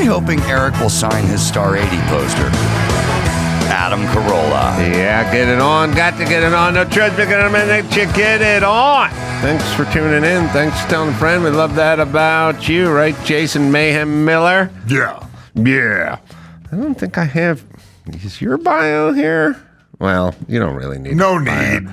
really hoping Eric will sign his Star 80 poster. Adam Carolla. Yeah, get it on. Got to get it on. No choice but to make you get it on. Thanks for tuning in. Thanks for telling a friend. We love that about you, right, Jason Mayhem Miller? Yeah. I don't think I have. Is your bio here? Well, you don't really need. No need.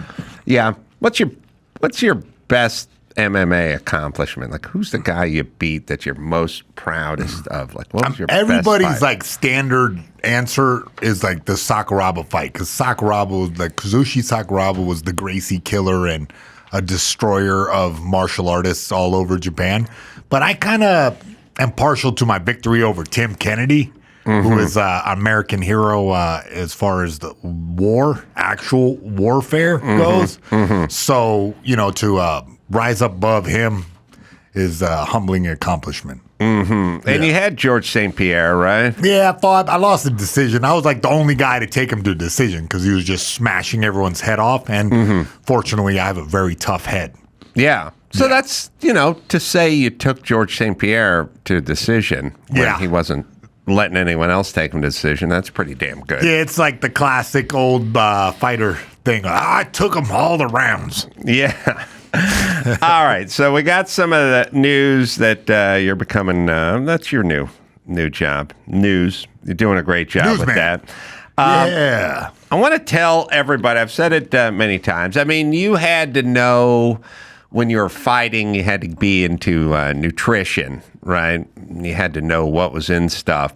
Yeah. What's your best MMA accomplishment? Like, who's the guy you beat that you're most proudest of? Like, what was your everybody's best fight? like standard answer is like the Sakuraba fight, because Sakuraba was like Kazushi Sakuraba was the Gracie killer and a destroyer of martial artists all over Japan. But I kind of am partial to my victory over Tim Kennedy, who is an American hero as far as the actual warfare goes. So, to rise above him is a humbling accomplishment. And you had George St. Pierre, right? Yeah, I lost the decision. I was like the only guy to take him to a decision because he was just smashing everyone's head off. And fortunately, I have a very tough head. Yeah. So that's, to say you took George St. Pierre to a decision when he wasn't letting anyone else take him to a decision, that's pretty damn good. Yeah, it's like the classic old fighter thing. I took him all the rounds. Yeah. All right. So we got some of the news that you're becoming, that's your new job. News. You're doing a great job Newsman. with that. Yeah. I want to tell everybody, I've said it many times. I mean, you had to know when you were fighting, you had to be into nutrition, right? You had to know what was in stuff.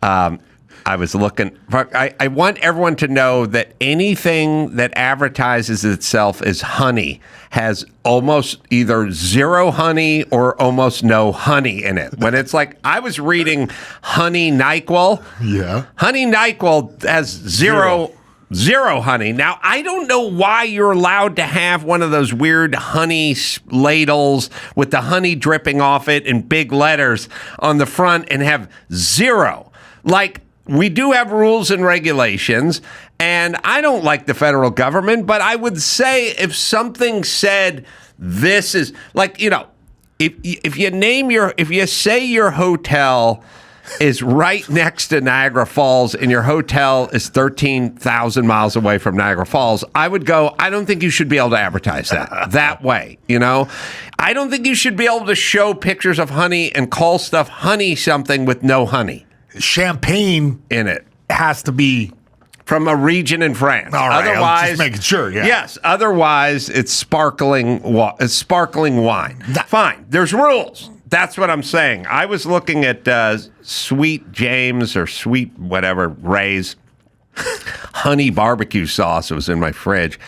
I was looking. I want everyone to know that anything that advertises itself as honey has almost either zero honey or almost no honey in it. When it's like, I was reading Honey NyQuil. Yeah. Honey NyQuil has zero honey. Now, I don't know why you're allowed to have one of those weird honey ladles with the honey dripping off it in big letters on the front and have zero. Like, we do have rules and regulations, and I don't like the federal government, but I would say if something said this is, like, if you say your hotel is right next to Niagara Falls and your hotel is 13,000 miles away from Niagara Falls, I would go, I don't think you should be able to advertise that way, I don't think you should be able to show pictures of honey and call stuff honey something with no honey. Champagne in it has to be from a region in France. All right, otherwise, I'm just making sure. Yeah. Yes. Otherwise, it's sparkling wine. Fine. There's rules. That's what I'm saying. I was looking at Sweet James or Sweet whatever Ray's honey barbecue sauce. It was in my fridge,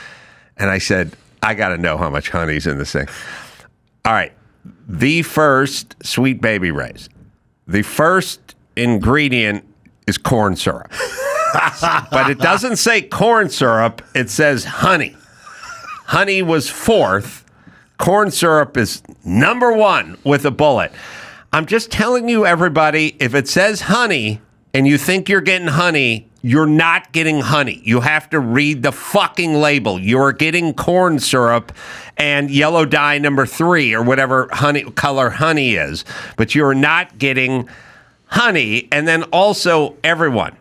and I said, I got to know how much honey's in this thing. All right. The first Sweet Baby Ray's. The first ingredient is corn syrup. But it doesn't say corn syrup, it says honey. Honey was fourth. Corn syrup is number one with a bullet. I'm just telling you, everybody, if it says honey and you think you're getting honey, you're not getting honey. You have to read the fucking label. You're getting corn syrup and yellow dye number 3 or whatever color honey is, but you're not getting honey. And then also, everyone,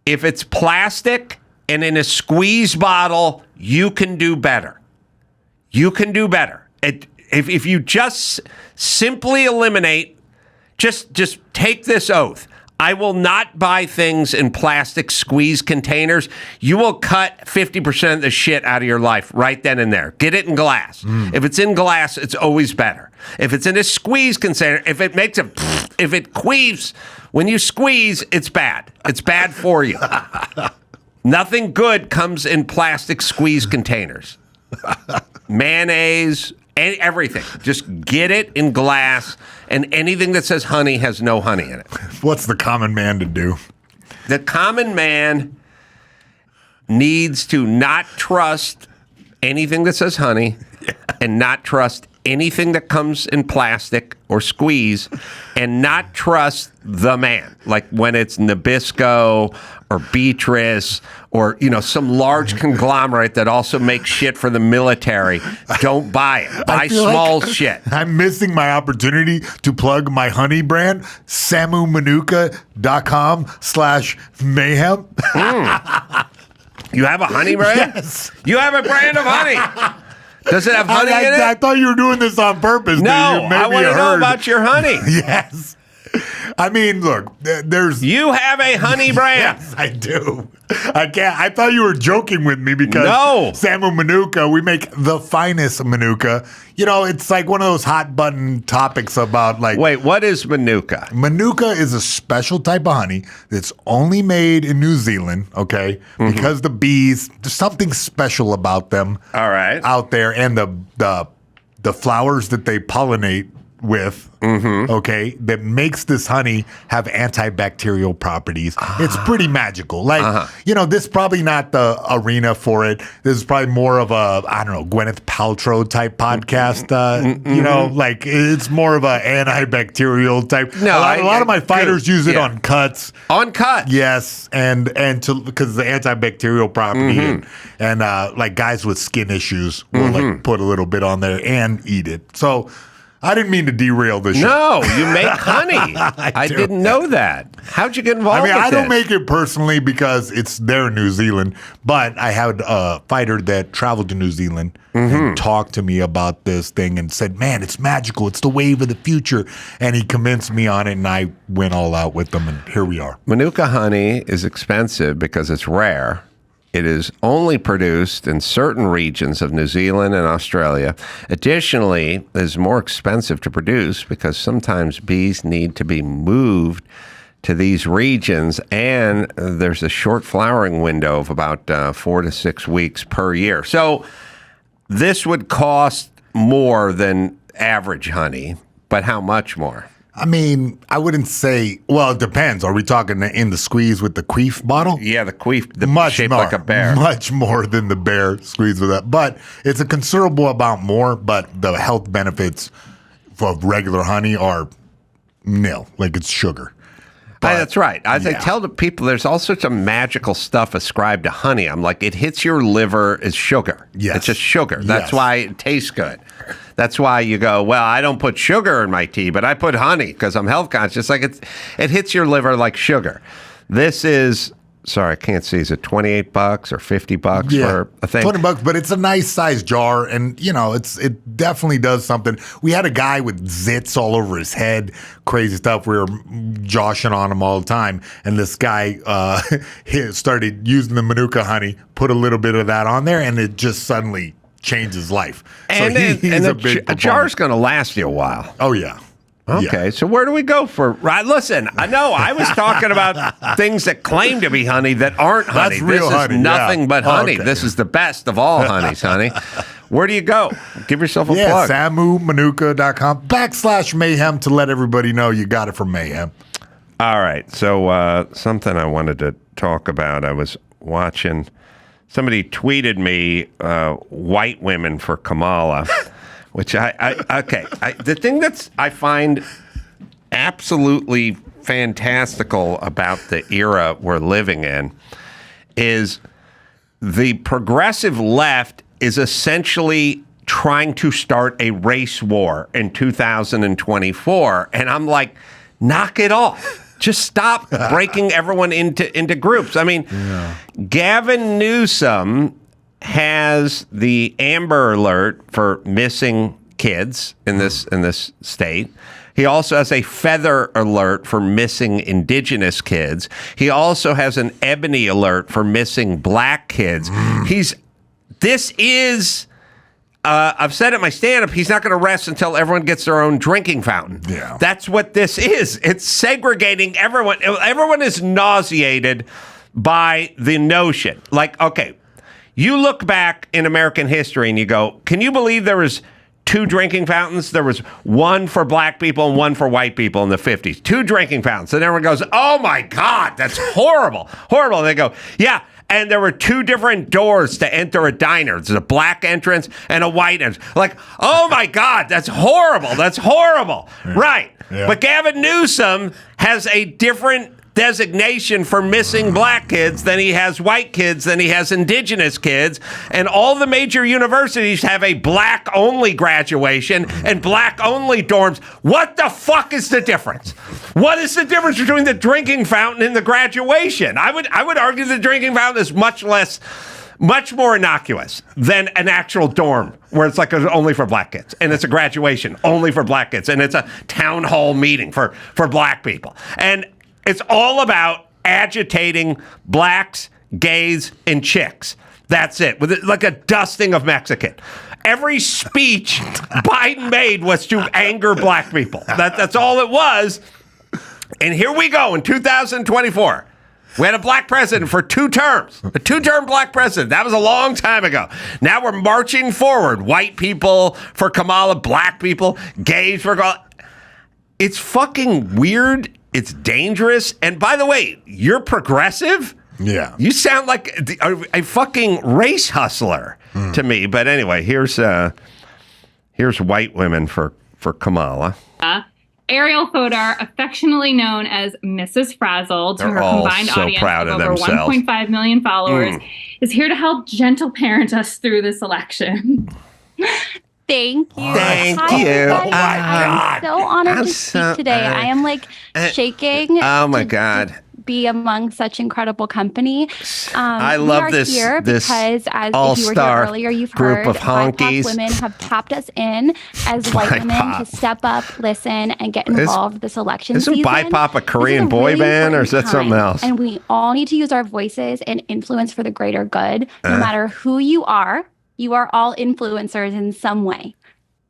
if it's plastic and in a squeeze bottle, you can do better. You can do better. If you just simply eliminate, just take this oath. I will not buy things in plastic squeeze containers. You will cut 50% of the shit out of your life right then and there. Get it in glass. If it's in glass, it's always better. If it's in a squeeze container, if it queefs, when you squeeze, it's bad. It's bad for you. Nothing good comes in plastic squeeze containers. Mayonnaise, everything. Just get it in glass, and anything that says honey has no honey in it. What's the common man to do? The common man needs to not trust anything that says honey and not trust anything that comes in plastic or squeeze and not trust the man. Like when it's Nabisco or Beatrice or, some large conglomerate that also makes shit for the military. Don't buy it. Buy small shit. I'm missing my opportunity to plug my honey brand, samumanuka.com/mayhem. You have a honey brand? Yes. You have a brand of honey. Does it have honey in it? I thought you were doing this on purpose. No, I want to know about your honey. Yes. I mean, look, there's... You have a honey brand. Yes, I do. I thought you were joking with me because Samu Manuka, we make the finest Manuka. It's like one of those hot button topics about like... Wait, what is Manuka? Manuka is a special type of honey that's only made in New Zealand, okay? Mm-hmm. Because the bees, there's something special about them. All right. Out there, and the flowers that they pollinate with, okay, that makes this honey have antibacterial properties. It's pretty magical. Like, this is probably not the arena for it. This is probably more of a, I don't know, Gwyneth Paltrow type podcast. Like it's more of a antibacterial type. No, a lot of my fighters use it on cuts. On cuts? Yes, and because of the antibacterial property, and like guys with skin issues will like put a little bit on there and eat it. So I didn't mean to derail this show. No, you make honey. I didn't know that. How'd you get involved with I don't this? make it personally because it's there in New Zealand, but I had a fighter that traveled to New Zealand and talked to me about this thing and said, man, it's magical. It's the wave of the future. And he convinced me on it, and I went all out with them, and here we are. Manuka honey is expensive because it's rare. It is only produced in certain regions of New Zealand and Australia. Additionally, it is more expensive to produce because sometimes bees need to be moved to these regions, and there's a short flowering window of about 4 to 6 weeks per year. So this would cost more than average honey, but how much more? I mean, I wouldn't say, well, it depends. Are we talking in the squeeze with the queef bottle? Yeah, the queef, shaped more, like a bear. Much more than the bear squeeze with that. But it's a considerable amount more, but the health benefits of regular honey are nil. Like it's sugar. That's right. As I tell the people, there's all sorts of magical stuff ascribed to honey. I'm like, it hits your liver as sugar. Yes. It's just sugar. That's why it tastes good. That's why you go, well, I don't put sugar in my tea, but I put honey because I'm health conscious. Like it hits your liver like sugar. This is, sorry, I can't see. Is it $28 or $50 for a thing? $20, but it's a nice size jar, and it definitely does something. We had a guy with zits all over his head, crazy stuff. We were joshing on him all the time, and this guy he started using the Manuka honey, put a little bit of that on there, and it just suddenly changed his life. And, so he's a big a jar's going to last you a while. Oh yeah. Okay, so where do we go for? Right, listen, I know I was talking about things that claim to be honey that aren't honey. That's real honey. This is nothing but honey. Okay. This is the best of all honeys, honey. Where do you go? Give yourself a plug. samumanuka.com/mayhem to let everybody know you got it from Mayhem. All right, so something I wanted to talk about. I was watching. Somebody tweeted me, white women for Kamala. Which the thing I find absolutely fantastical about the era we're living in is the progressive left is essentially trying to start a race war in 2024. And I'm like, knock it off. Just stop breaking everyone into groups. I mean, Gavin Newsom has the Amber Alert for missing kids in this state. He also has a Feather Alert for missing indigenous kids. He also has an Ebony Alert for missing black kids. I've said at my stand-up, he's not going to rest until everyone gets their own drinking fountain. Yeah. That's what this is. It's segregating everyone. Everyone is nauseated by the notion. Like, okay, you look back in American history and you go, can you believe there was 2 drinking fountains? There was one for black people and one for white people in the 50s. 2 drinking fountains. And everyone goes, oh my God, that's horrible. Horrible. And they go, yeah, and there were two different doors to enter a diner. There's a black entrance and a white entrance. Like, oh my God, that's horrible. That's horrible. Yeah. Right. Yeah. But Gavin Newsom has a different designation for missing black kids than he has white kids, than he has indigenous kids. And all the major universities have a black-only graduation and black-only dorms. What the fuck is the difference? What is the difference between the drinking fountain and the graduation? I would argue the drinking fountain is much more innocuous than an actual dorm where it's like only for black kids, and it's a graduation only for black kids, and it's a town hall meeting for black people. And it's all about agitating blacks, gays, and chicks. That's it. With like a dusting of Mexican. Every speech Biden made was to anger black people. That's all it was. And here we go in 2024. We had a black president for 2 terms. A 2-term black president. That was a long time ago. Now we're marching forward. White people for Kamala, black people, gays for Kamala. It's fucking weird. It's dangerous. And by the way, you're progressive? Yeah. You sound like a fucking race hustler to me. But anyway, here's white women for Kamala. Ariel Fodor, affectionately known as Mrs. Frazzle, to They're her all combined so audience proud of of over themselves. 1.5 million followers, is here to help gentle parent us through this election. Thank you. Thank Hi, you. everybody. Oh, my I'm God. so honored I'm to so- speak today. I am like shaking. Oh, my to God. Be among such incredible company. I we love are this here this because, as if you were all-star here earlier, you've group heard of honkies. BIPOC women have tapped us in as white women to step up, listen, and get involved this election Isn't season. BIPOC a This is Korean boy really band, or is that important something time, else? And we all need to use our voices and influence for the greater good. No matter who you are all influencers in some way.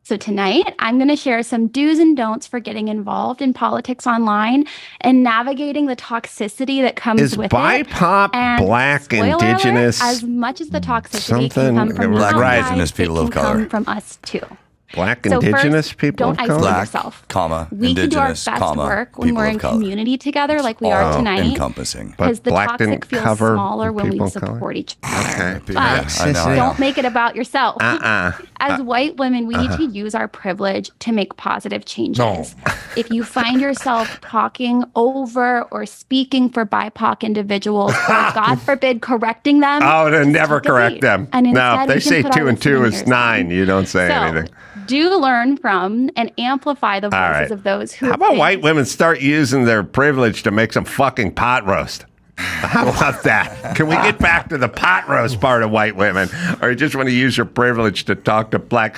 So tonight, I'm going to share some do's and don'ts for getting involved in politics online and navigating the toxicity that comes with BIPOC it. And black, spoiler indigenous, alert, as much as the toxicity something- can come from Black, you indigenous guys, people it of can color. come from us too. black So indigenous first, people don't of color? isolate Black, yourself. comma, We can do our indigenous, best comma, work when people we're of in color. community together like we All are tonight. encompassing. But Because the black didn't toxic feels cover smaller when we people of color? support each other. Okay. But I know. don't make it about yourself. Uh-uh. As white women, we need to use our privilege to make positive changes. No. If you find yourself talking over or speaking for BIPOC individuals, or God forbid, correcting them, Oh, to just never take a correct beat. them. And No, instead, if they we can say put 2 our and 2 listening is ears 9, on. you don't say So, anything. do learn from and amplify the voices right. of those who How about think white women start using their privilege to make some fucking pot roast? How about that? Can we get back to the pot roast part of white women? Or you just want to use your privilege to talk to black?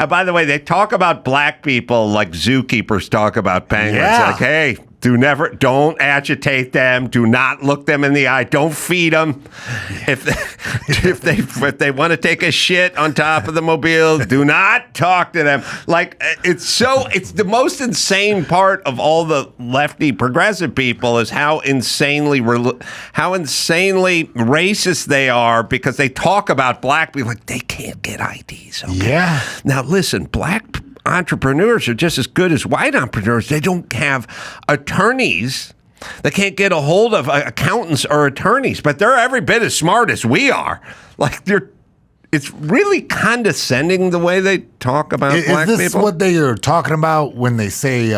By the way, they talk about black people like zookeepers talk about penguins. Yeah. Like, hey, don't agitate them. Do not look them in the eye. Don't feed them. If they want to take a shit on top of the mobile, do not talk to them. Like, it's the most insane part of all the lefty progressive people is how insanely racist they are, because they talk about black people like they can't get IDs. Okay? Yeah. Now listen, black entrepreneurs are just as good as white entrepreneurs. They don't have attorneys. They can't get a hold of accountants or attorneys, but they're every bit as smart as we are. Like, it's really condescending the way they talk about black Is this people. what they are talking about when they say,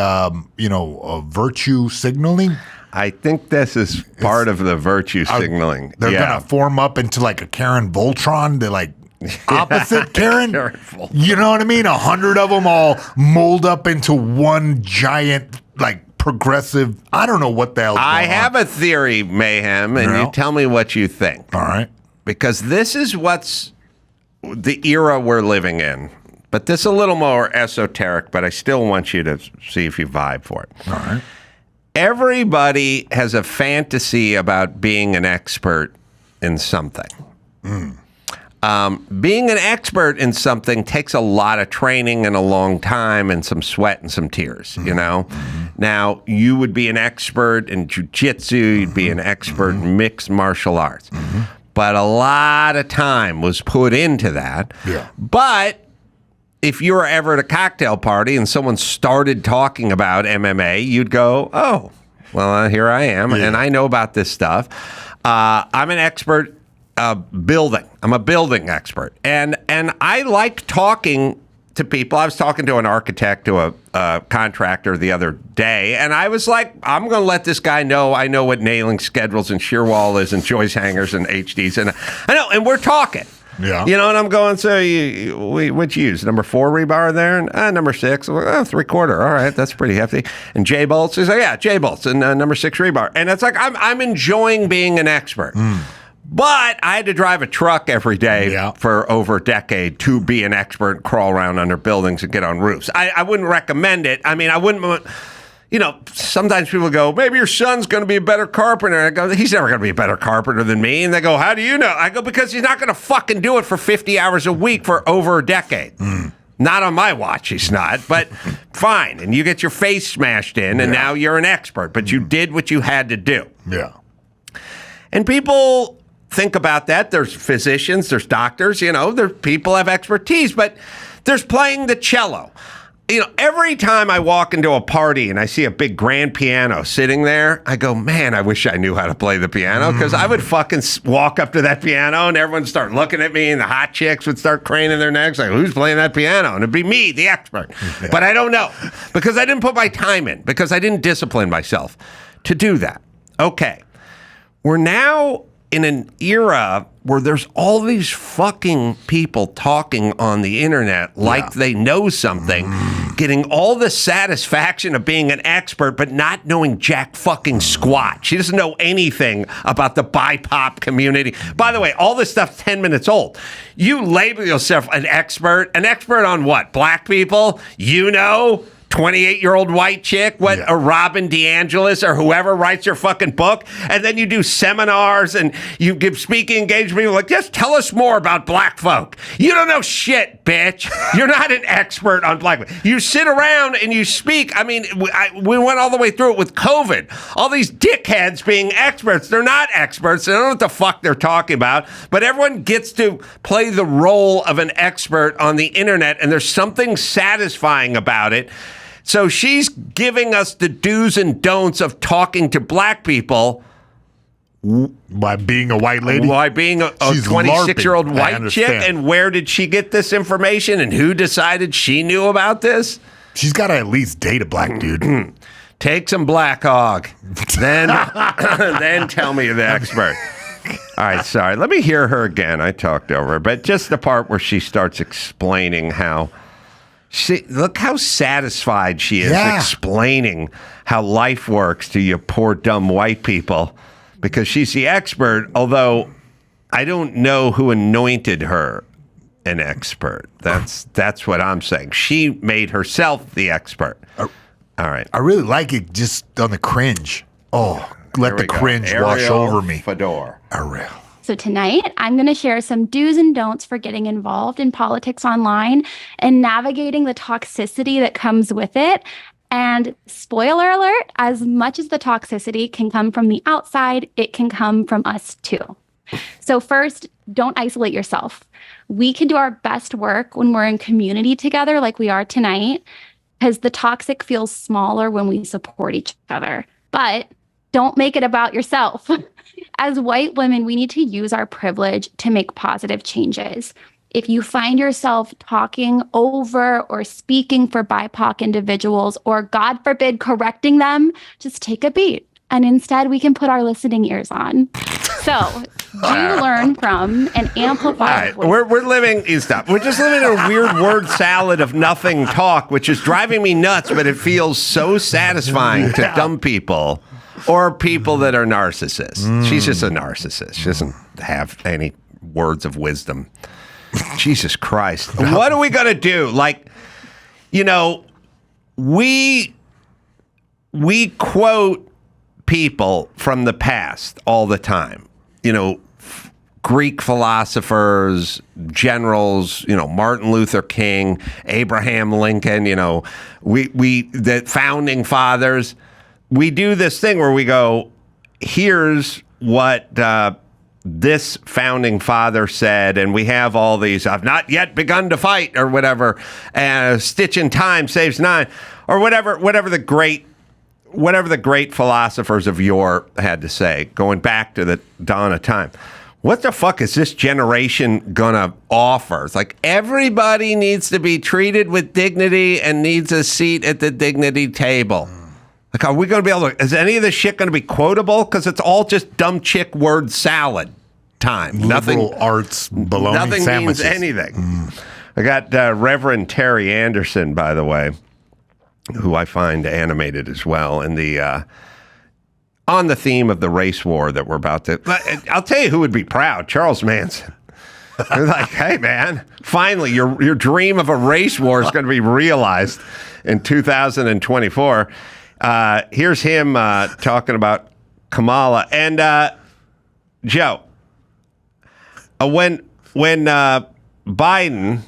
virtue signaling? I think this is part of the virtue signaling. They're going to form up into like a Karen Voltron. They're like opposite Karen. Karen Voltron. You know what I mean? 100 of them all mold up into one giant, like, progressive. I don't know what the hell. I have a theory, Mayhem, and No. you tell me what you think. All right. Because this is what's the era we're living in. But this is a little more esoteric, but I still want you to see if you vibe for it. All right. Everybody has a fantasy about being an expert in something. Being an expert in something takes a lot of training and a long time and some sweat and some tears, you know? Now, you would be an expert in jujitsu, you'd be an expert in mixed martial arts. But a lot of time was put into that. Yeah. But if you were ever at a cocktail party and someone started talking about MMA, you'd go, oh, well, here I am, and I know about this stuff. I'm an expert building. I'm a building expert, and I like talking to people. I was talking to an architect, to a contractor the other day, and I was like, I'm going to let this guy know I know what nailing schedules and shear wall is and joist hangers and HDs, and I know, and we're talking. Yeah. You know, and I'm going, so what'd you use? Number 4 rebar there? And number 6. I'm like, 3/4. All right, that's pretty hefty. And J bolts? He's like, yeah, J bolts and number 6 rebar. And it's like, I'm enjoying being an expert. But I had to drive a truck every day for over a decade to be an expert, crawl around under buildings and get on roofs. I wouldn't recommend it. I mean, I wouldn't. You know, sometimes people go, maybe your son's going to be a better carpenter. I go, he's never going to be a better carpenter than me. And they go, how do you know? I go, because he's not going to fucking do it for 50 hours a week for over a decade. Not on my watch, he's not, but fine. And you get your face smashed in, and now you're an expert. But you did what you had to do. Yeah. And people think about that. There's physicians, there's doctors, you know, there people have expertise, but there's playing the cello. You know, every time I walk into a party and I see a big grand piano sitting there, I go, man, I wish I knew how to play the piano, because I would fucking walk up to that piano and everyone would start looking at me and the hot chicks would start craning their necks like, who's playing that piano? And it'd be me, the expert. But I don't know, because I didn't put my time in, because I didn't discipline myself to do that. Okay. We're now in an era where there's all these fucking people talking on the internet like they know something, getting all the satisfaction of being an expert, but not knowing jack fucking squat. She doesn't know anything about the BIPOC community. By the way, all this stuff's 10 minutes old. You label yourself an expert on what? Black people? You know? 28-year-old white chick, or Robin DeAngelis, or whoever writes your fucking book, and then you do seminars and you give speaking engagements like, just tell us more about black folk. You don't know shit, bitch. You're not an expert on black folk. You sit around and you speak. I mean, we went all the way through it with COVID. All these dickheads being experts. They're not experts. They don't know what the fuck they're talking about, but everyone gets to play the role of an expert on the internet, and there's something satisfying about it. So she's giving us the do's and don'ts of talking to black people. By being a white lady? By being a 26-year-old white chick. And where did she get this information? And who decided she knew about this? She's got to at least date a black dude. Take some Black Hog. Then tell me you're the expert. All right, sorry. Let me hear her again. I talked over her. But just the part where she starts explaining how... look how satisfied she is explaining how life works to you poor, dumb white people, because she's the expert, although I don't know who anointed her an expert. That's what I'm saying. She made herself the expert. All right. I really like it just on the cringe. Oh, let the cringe wash over me. Fedor. Ariel. So tonight, I'm going to share some do's and don'ts for getting involved in politics online and navigating the toxicity that comes with it. And spoiler alert, as much as the toxicity can come from the outside, it can come from us too. So first, don't isolate yourself. We can do our best work when we're in community together like we are tonight, because the toxic feels smaller when we support each other. But don't make it about yourself. As white women, we need to use our privilege to make positive changes. If you find yourself talking over or speaking for BIPOC individuals, or God forbid, correcting them, just take a beat. And instead, we can put our listening ears on. So, do learn from and amplify. All right. We're living, stop. We're just living in a weird word salad of nothing talk, which is driving me nuts, but it feels so satisfying to dumb people. Or people that are narcissists. She's just a narcissist. She doesn't have any words of wisdom. Jesus Christ. What are we going to do? Like, you know, we quote people from the past all the time. You know, Greek philosophers, generals, you know, Martin Luther King, Abraham Lincoln, you know, the founding fathers. We do this thing where we go, here's what this founding father said, and we have all these, I've not yet begun to fight, or whatever, stitch in time saves nine, or whatever the great philosophers of yore had to say, going back to the dawn of time. what the fuck is this generation gonna offer? It's like everybody needs to be treated with dignity and needs a seat at the dignity table. Like, are we gonna be able to, is any of this shit gonna be quotable? Because it's all just dumb chick word salad time. Liberal arts bologna nothing sandwiches. means anything. I got Reverend Terry Anderson, by the way, who I find animated as well, in the on the theme of the race war that we're about to. I'll tell you who would be proud: Charles Manson. They're like, hey man, finally your dream of a race war is going to be realized in 2024. Here's him talking about Kamala and Joe. When Biden,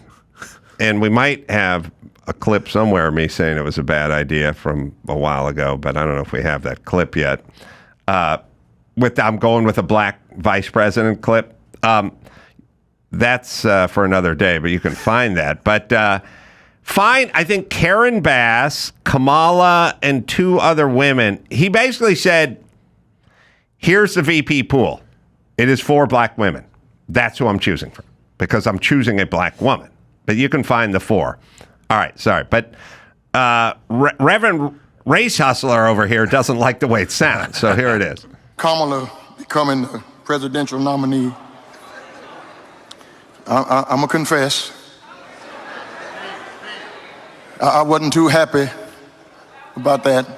and we might have a clip somewhere of me saying it was a bad idea from a while ago, but I don't know if we have that clip yet. I'm going with a black vice president clip. That's for another day, but you can find that. But I think Karen Bass, Kamala, and 2 other women. He basically said, here's the VP pool. It is 4 black women. That's who I'm choosing from, because I'm choosing a black woman. But you can find the 4. All right, sorry. But Reverend Race Hustler over here doesn't like the way it sounds. So here it is. Kamala becoming the presidential nominee. I'm going to confess. I wasn't too happy about that.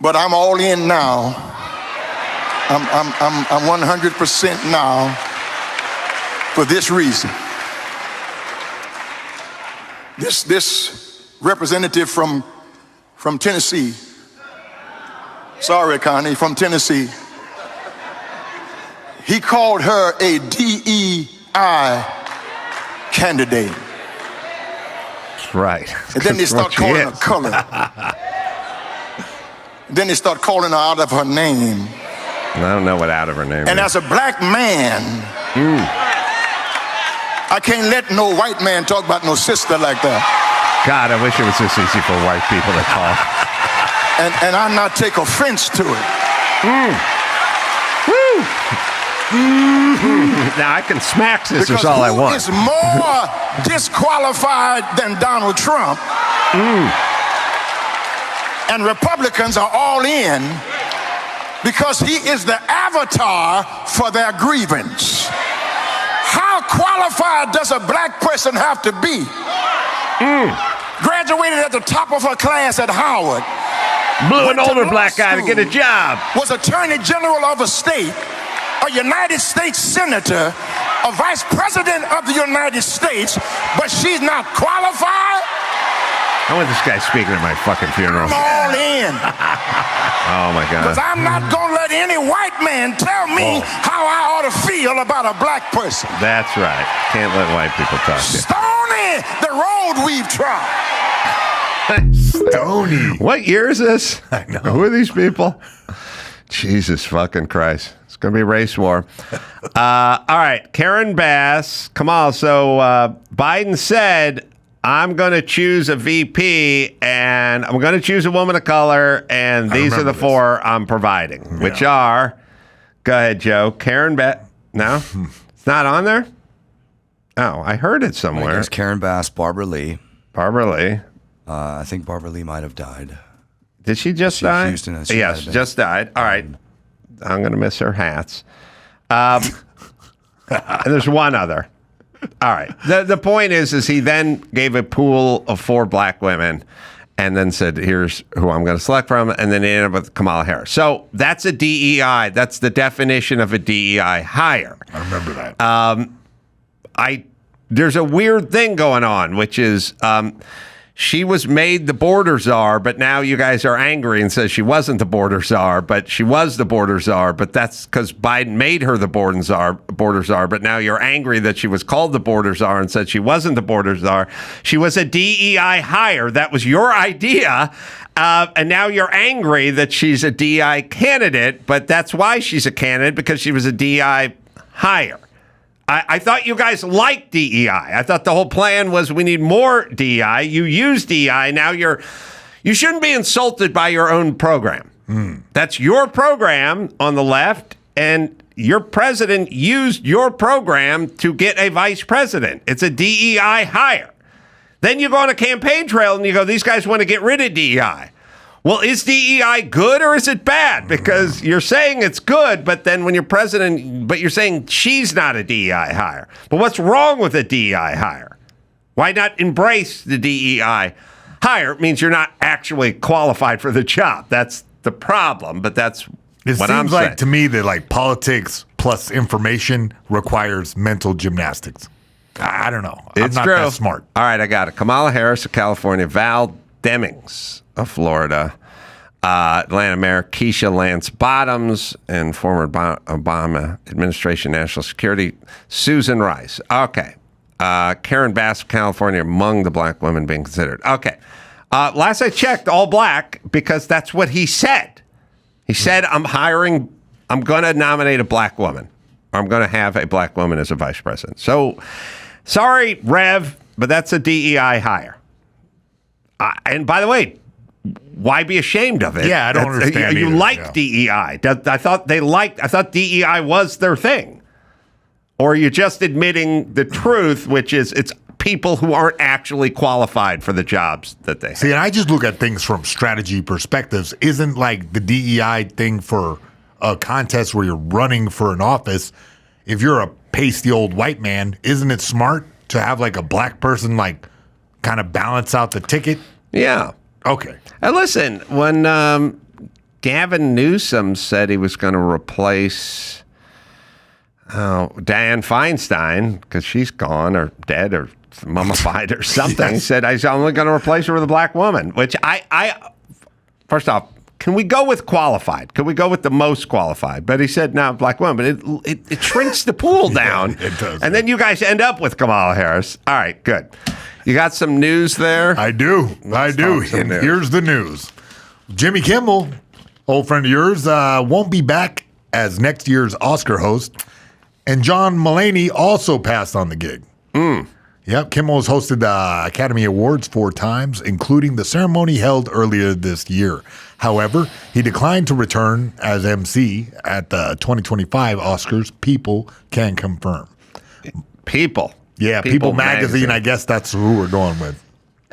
But I'm all in now. I'm 100% now for this reason. This representative from Tennessee, sorry, Connie, from Tennessee, he called her a DEI candidate. That's right. And then they start calling her color. Then they start calling her out of her name. I don't know what out of her name And is. as a black man, I can't let no white man talk about no sister like that. God, I wish it was this easy for white people to talk. And I not take offense to it. Now I can smack sisters Because all I who want. is more disqualified than Donald Trump? And Republicans are all in because he is the avatar for their grievance. How qualified does a black person have to be? Graduated at the top of her class at Howard. Blew an Went to older law black guy to get a school. job. Was Attorney General of a state, a United States Senator, a Vice President of the United States, but she's not qualified? I want this guy speaking at my fucking funeral. I'm all in. Oh my Because God. I'm not going to let any white man tell me how I ought to feel about a black person. That's right. Can't let white people talk to you. Stony the road we've trod. Tony. What year is this? I know. Who are these people? Jesus fucking Christ. It's going to be a race war. All right. Karen Bass. Kamal. So Biden said, I'm going to choose a VP and I'm going to choose a woman of color. And these are the remember 4 I'm providing, which are, go ahead, Joe. Karen Bass. No? It's not on there? Oh, I heard it somewhere. There's Karen Bass, Barbara Lee. Barbara Lee. I think Barbara Lee might have died. Did she just die? Houston, she might Yes, have been. just died. All right. I'm going to miss her hats. And there's one other. All right. The point is he then gave a pool of 4 black women and then said, here's who I'm going to select from. And then he ended up with Kamala Harris. So that's a DEI. That's the definition of a DEI hire. I remember that. There's a weird thing going on, which is she was made the border czar, but now you guys are angry and says she wasn't the border czar, but she was the border czar. But that's because Biden made her the border czar. But now you're angry that she was called the border czar and said she wasn't the border czar. She was a DEI hire. That was your idea. And now you're angry that she's a DEI candidate, but that's why she's a candidate, because she was a DEI hire. I thought you guys liked DEI. I thought the whole plan was we need more DEI. You use DEI. Now you shouldn't be insulted by your own program. That's your program on the left, and your president used your program to get a vice president. It's a DEI hire. Then you go on a campaign trail and you go, these guys want to get rid of DEI. Well, is DEI good or is it bad? Because you're saying it's good, but then when you're president, but you're saying she's not a DEI hire. But what's wrong with a DEI hire? Why not embrace the DEI hire? It means you're not actually qualified for the job. That's the problem, but that's It what I'm seems like saying. to me that like politics plus information requires mental gymnastics. I don't know. I'm It's not true. that smart. All right, I got it. Kamala Harris of California, Val Demings of Florida, Atlanta Mayor Keisha Lance Bottoms, and former Obama administration national security Susan Rice. Okay. Karen Bass of California, among the black women being considered. Okay. Last I checked, all black, because that's what he said. He said, I'm going to nominate a black woman. I'm going to have a black woman as a vice president. So, sorry, Rev, but that's a DEI hire. And by the way, why be ashamed of it? Yeah, I don't understand You either, like yeah. DEI. I thought DEI was their thing. Or are you just admitting the truth, which is it's people who aren't actually qualified for the jobs that they have? See, and I just look at things from strategy perspectives. Isn't like the DEI thing for a contest where you're running for an office, if you're a pasty old white man, isn't it smart to have like a black person like kind of balance out the ticket? Yeah. Okay. And listen, when Gavin Newsom said he was going to replace Dianne Feinstein, because she's gone or dead or mummified or something, he said, I'm only going to replace her with a black woman, which I first off, can we go with qualified? Can we go with the most qualified? But he said, no, black woman. But it shrinks the pool down. It does. And then you guys end up with Kamala Harris. All right, good. You got some news there? I do. talk some And news. here's the news. Jimmy Kimmel, old friend of yours, won't be back as next year's Oscar host. And John Mulaney also passed on the gig. Yep, Kimmel has hosted the Academy Awards 4 times, including the ceremony held earlier this year. However, he declined to return as MC at the 2025 Oscars. People can confirm. People. Yeah, People Magazine, I guess that's who we're going with.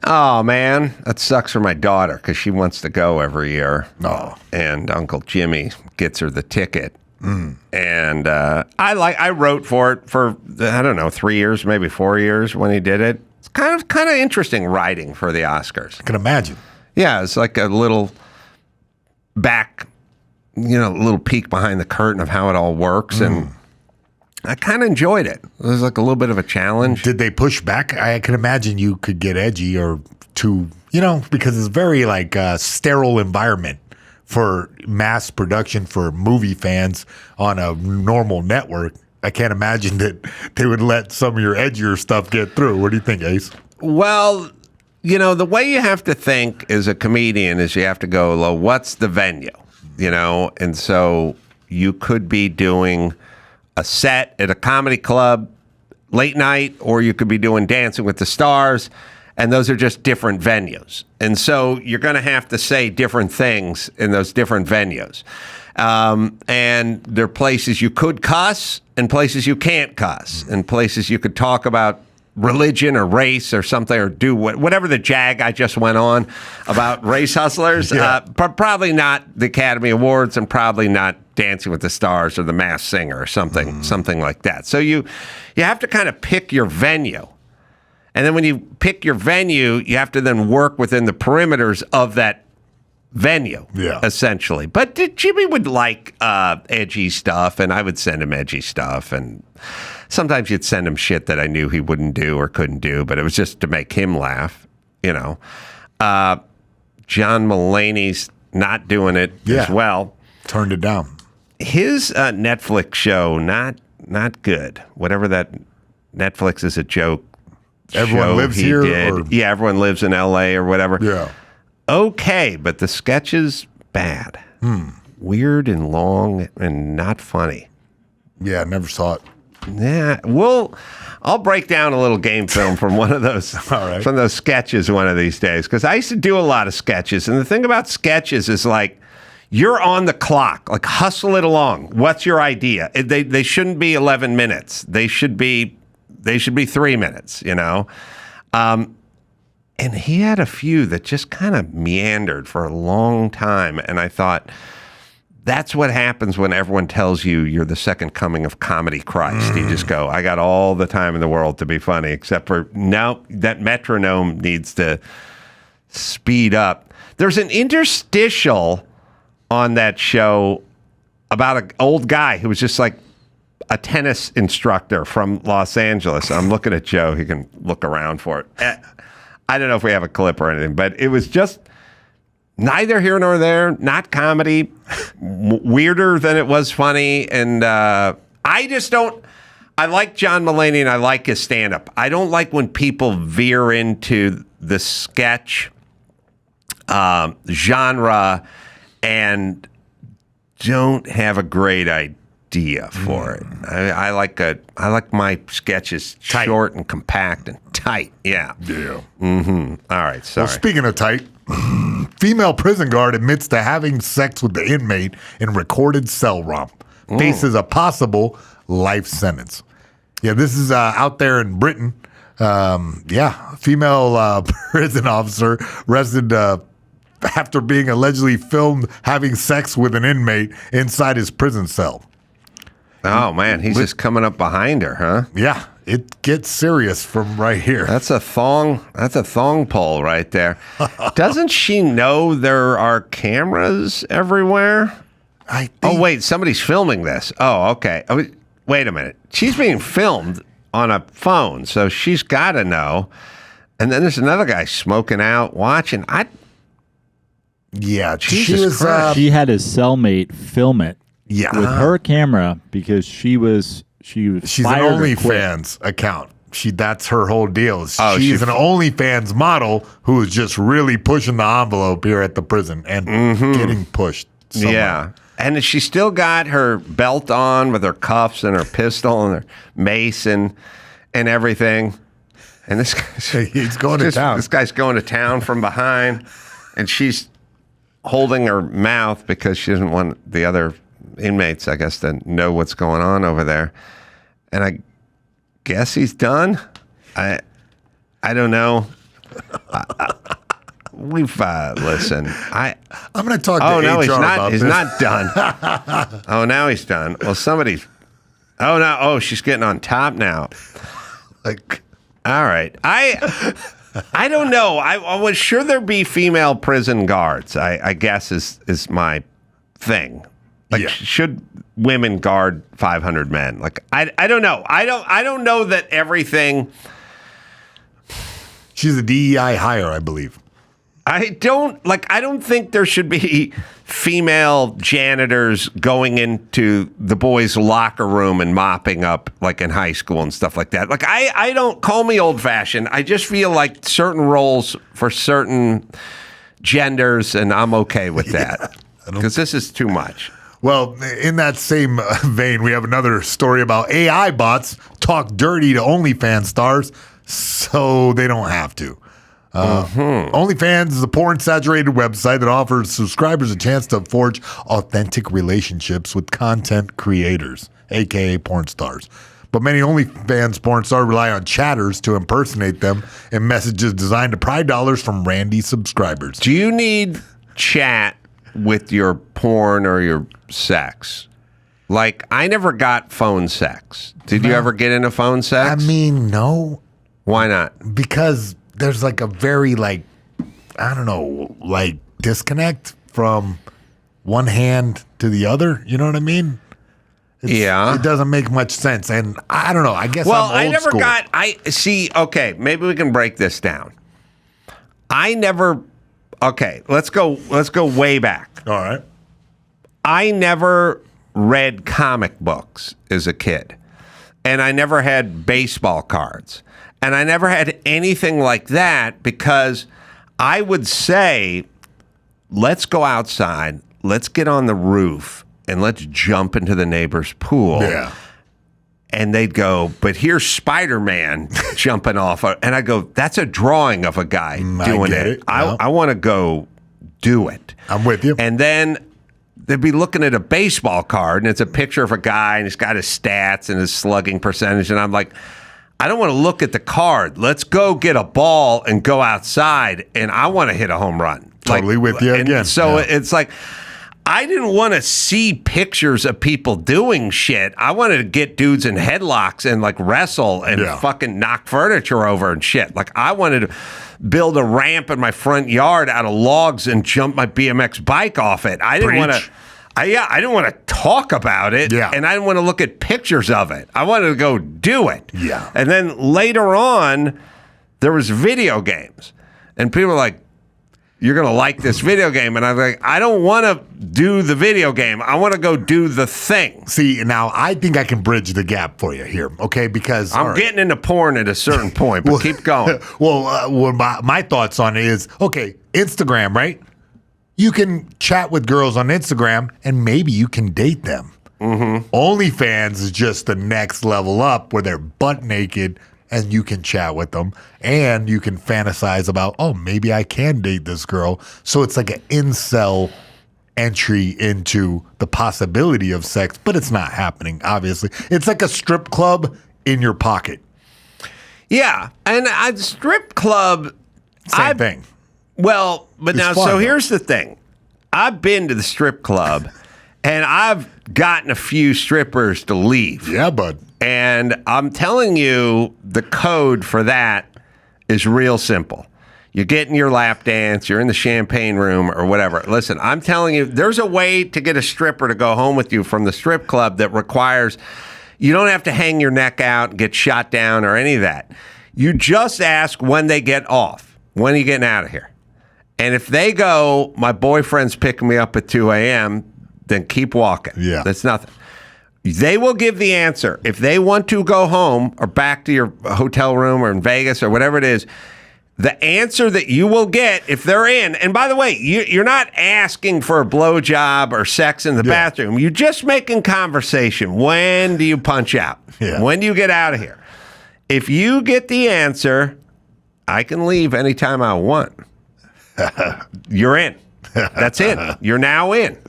Oh, man. That sucks for my daughter because she wants to go every year. Oh. And Uncle Jimmy gets her the ticket. And I wrote for it for, I don't know, 3 years, maybe 4 years when he did it. It's kind of interesting writing for the Oscars. I can imagine. Yeah, it's like a little back, little peek behind the curtain of how it all works. And I kind of enjoyed it. It was like a little bit of a challenge. Did they push back? I can imagine you could get edgy or too, because it's very like a sterile environment for mass production for movie fans on a normal network. I can't imagine that they would let some of your edgier stuff get through. What do you think, Ace? Well, the way you have to think as a comedian is you have to go, well, what's the venue? And so you could be doing a set at a comedy club late night, or you could be doing Dancing with the Stars, and those are just different venues. And so you're going to have to say different things in those different venues. And there are places you could cuss and places you can't cuss, and places you could talk about religion or race or something, or do whatever the jag I just went on about race hustlers. Probably not the Academy Awards, and probably not Dancing with the Stars or The Masked Singer or something like that. So you have to kind of pick your venue. And then when you pick your venue, you have to then work within the perimeters of that venue, essentially. But Jimmy would like edgy stuff, and I would send him edgy stuff. And sometimes you'd send him shit that I knew he wouldn't do or couldn't do, but it was just to make him laugh, John Mulaney's not doing it as well. Turned it down. His Netflix show, not good. Whatever that Netflix is a joke. Everyone lives he here? did. Yeah, everyone lives in LA or whatever. Yeah. Okay, but the sketch is bad. Weird and long and not funny. Yeah, never saw it. Yeah, I'll break down a little game film from one of those from those sketches one of these days, because I used to do a lot of sketches, and the thing about sketches is like you're on the clock. Like, hustle it along. What's your idea? They shouldn't be 11 minutes. They should be 3 minutes, you know? And he had a few that just kind of meandered for a long time. And I thought, that's what happens when everyone tells you you're the second coming of comedy Christ. You just go, I got all the time in the world to be funny, except for, no, that metronome needs to speed up. There's an interstitial on that show about an old guy who was just like a tennis instructor from Los Angeles. I'm looking at Joe. He can look around for it. I don't know if we have a clip or anything, but it was just neither here nor there, not comedy, weirder than it was funny. And I just don't, I like John Mulaney and I like his stand-up. I don't like when people veer into the sketch genre and don't have a great idea for it. I like my sketches tight. Short and compact and tight. Yeah. Yeah. Mm-hmm. All right. Sorry. Well, speaking of tight, female prison guard admits to having sex with the inmate in recorded cell romp. Faces a possible life sentence. Yeah, this is out there in Britain. Female prison officer arrested after being allegedly filmed having sex with an inmate inside his prison cell. Oh, man. He's just coming up behind her, huh? Yeah, it gets serious from right here. That's a thong pole right there. Doesn't she know there are cameras everywhere? I think, Oh, wait, somebody's filming this. Oh, okay. Wait a minute. She's being filmed on a phone, so she's got to know. And then there's another guy smoking out, watching. yeah, Jesus she was. Christ. She had his cellmate film it Yeah, with her camera because she was she's an fired or quit. OnlyFans account. That's her whole deal. Oh, She's an OnlyFans model who is just really pushing the envelope here at the prison and getting pushed. Somewhere. Yeah. And she still got her belt on with her cuffs and her pistol and her mace and everything. And this guy's He's going to town. This guy's going to town from behind, and she's holding her mouth because she doesn't want the other inmates, I guess, to know what's going on over there. And I guess he's done. I don't know. We've listen. I'm going to talk to Oh HR no, he's not. about He's this. not done. Oh, now he's done. Well, somebody's. Oh no. Oh, she's getting on top now. Like, All right. I don't know. I was sure there'd be female prison guards. I guess is my thing. Like, Yeah. should women guard 500 men? Like, I don't know. I don't know that everything. she's a DEI hire, I believe. I don't think there should be female janitors going into the boys' locker room and mopping up like in high school and stuff like that. Like, I don't, call me old fashioned. I just feel like certain roles for certain genders, and I'm okay with that because this is too much. Well, in that same vein, we have another story about AI bots talk dirty to OnlyFans stars so they don't have to. OnlyFans is a porn-saturated website that offers subscribers a chance to forge authentic relationships with content creators, a.k.a. porn stars. But many OnlyFans porn stars rely on chatters to impersonate them in messages designed to pry dollars from randy subscribers. Do you need chat with your porn or your sex? Like, I never got phone sex. Did you ever get into phone sex? I mean, no, Why not? because there's like a very disconnect from one hand to the other. You know what I mean? Yeah. It doesn't make much sense. And I don't know. I guess Well, I'm I old never school. got. I see. Okay, maybe we can break this down. I never. Okay, let's go way back. All right. I never read comic books as a kid, and I never had baseball cards, and I never had anything like that because I would say, let's go outside, let's get on the roof, and let's jump into the neighbor's pool. Yeah. And they'd go, but here's Spider-Man jumping off. And I go, that's a drawing of a guy I doing get it. it. Yeah. I want to go do it. I'm with you. And then they'd be looking at a baseball card, and it's a picture of a guy, and he's got his stats and his slugging percentage, and I'm like, I don't want to look at the card. Let's go get a ball and go outside, and I want to hit a home run. Totally with you again. So it's like, I didn't want to see pictures of people doing shit. I wanted to get dudes in headlocks and like wrestle and fucking knock furniture over and shit. Like, I wanted to build a ramp in my front yard out of logs and jump my BMX bike off it. I didn't want to. I didn't want to talk about it, and I didn't want to look at pictures of it. I wanted to go do it. Yeah. And then later on, there was video games, and people were like, "You're gonna like this video game," and I'm like, "I don't want to do the video game. I want to go do the thing." See, now I think I can bridge the gap for you here, okay? Because I'm getting into porn at a certain point, but keep going. Well, my thoughts on it is, okay, Instagram, right? You can chat with girls on Instagram, and maybe you can date them. Mm-hmm. OnlyFans is just the next level up, where they're butt naked, and you can chat with them, and you can fantasize about, oh, maybe I can date this girl. So it's like an incel entry into the possibility of sex, but it's not happening, obviously. It's like a strip club in your pocket. Yeah, and a strip club... Same thing. Well, but It's now, fun, so though. here's the thing. I've been to the strip club, and I've gotten a few strippers to leave. Yeah, bud. And I'm telling you, the code for that is real simple. You get in your lap dance, you're in the champagne room or whatever. Listen, I'm telling you, there's a way to get a stripper to go home with you from the strip club that requires, you don't have to hang your neck out and get shot down or any of that. You just ask when they get off. When are you getting out of here? And if they go, my boyfriend's picking me up at 2 a.m., then keep walking. Yeah. That's nothing. They will give the answer. If they want to go home or back to your hotel room or in Vegas or whatever it is, the answer that you will get if they're in, and by the way, you're not asking for a blowjob or sex in the bathroom. You're just making conversation. When do you punch out? Yeah. When do you get out of here? If you get the answer, I can leave anytime I want. You're in. That's it. You're now in.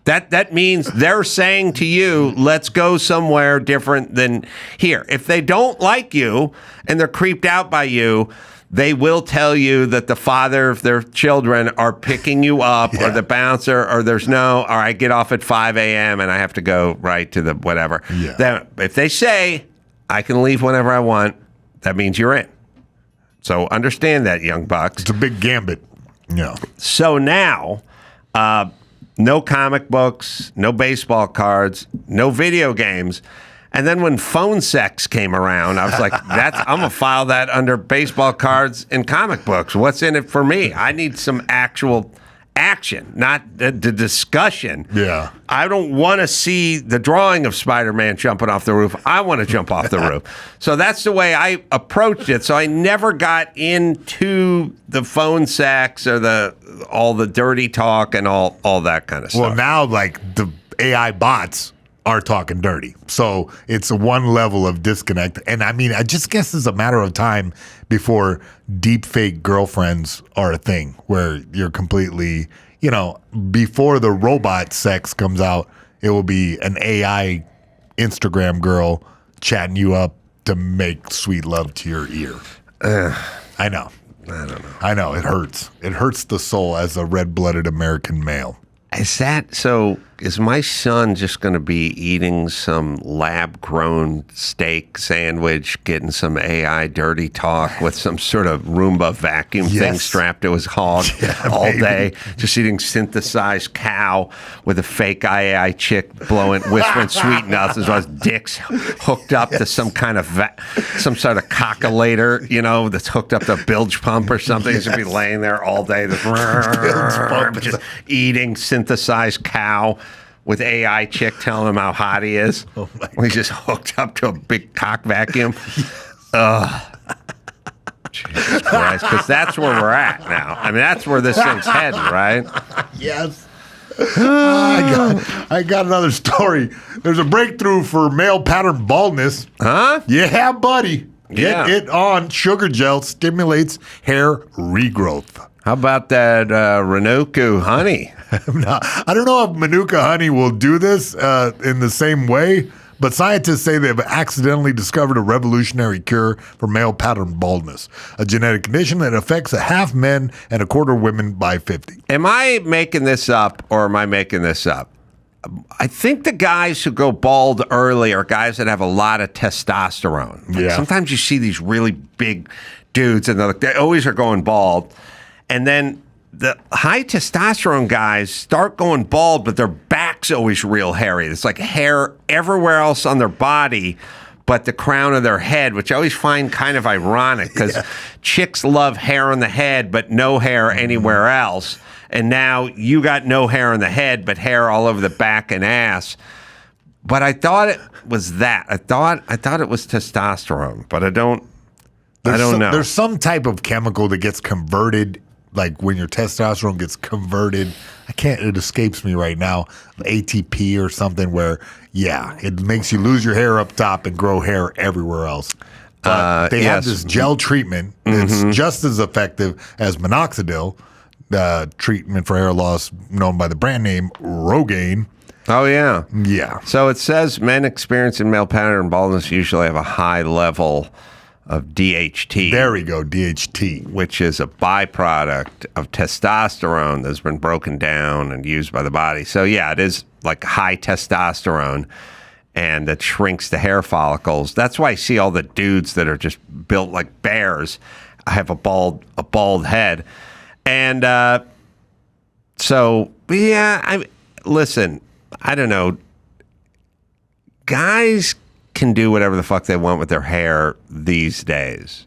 That means they're saying to you, let's go somewhere different than here. If they don't like you and they're creeped out by you, they will tell you that the father of their children are picking you up or the bouncer or there's no, or I get off at 5 a.m. and I have to go right to the whatever. Yeah. Then if they say, I can leave whenever I want, that means you're in. So understand that, young bucks. It's a big gambit. Yeah. So now, no comic books, no baseball cards, no video games. And then when phone sex came around, I was like, I'm going to file that under baseball cards and comic books. What's in it for me? I need some actual action, not the discussion. Yeah. I don't want to see the drawing of Spider-Man jumping off the roof. I want to jump off the roof. So that's the way I approached it. So I never got into the phone sex or all the dirty talk and all that kind of stuff. Well, now, like, the AI bots are talking dirty. So it's one level of disconnect. And I mean, I just guess it's a matter of time before deep fake girlfriends are a thing where you're completely, before the robot sex comes out, it will be an AI Instagram girl chatting you up to make sweet love to your ear. I know. I don't know. I know. It hurts. It hurts the soul as a red-blooded American male. Is that so? Is my son just going to be eating some lab-grown steak sandwich, getting some AI dirty talk with some sort of Roomba vacuum thing strapped to his hog all day, just eating synthesized cow with a fake AI chick whispering sweet nothings while his dick's hooked up to some kind of some sort of cockulator, that's hooked up to a bilge pump or something. He's going to be laying there all day, just eating synthesized cow with AI chick telling him how hot he is. Oh he's just hooked up to a big cock vacuum. Jesus Christ, because that's where we're at now. I mean, that's where this thing's heading, right? Yes. I got another story. There's a breakthrough for male pattern baldness. Huh? Yeah, buddy. Yeah. Get it on. Sugar gel stimulates hair regrowth. How about that Renoku honey? I don't know if manuka honey will do this in the same way, but scientists say they've accidentally discovered a revolutionary cure for male pattern baldness, a genetic condition that affects a half men and a quarter women by 50. Am I making this up or am I making this up? I think the guys who go bald early are guys that have a lot of testosterone. Like sometimes you see these really big dudes and they always are going bald. And then the high testosterone guys start going bald, but their back's always real hairy. It's like hair everywhere else on their body but the crown of their head, which I always find kind of ironic because chicks love hair on the head but no hair anywhere else. And now you got no hair on the head, but hair all over the back and ass. But I thought it was that. I thought it was testosterone, but I don't know. There's some type of chemical that gets converted, like when your testosterone gets converted. It escapes me right now. ATP or something where, it makes you lose your hair up top and grow hair everywhere else. But they have this gel treatment that's just as effective as minoxidil. Treatment for hair loss known by the brand name Rogaine. Oh, yeah. Yeah. So it says men experiencing male pattern baldness usually have a high level of DHT. There we go, DHT. Which is a byproduct of testosterone that's been broken down and used by the body. So, it is like high testosterone, and that shrinks the hair follicles. That's why I see all the dudes that are just built like bears have a bald head. And listen, I don't know. Guys can do whatever the fuck they want with their hair these days.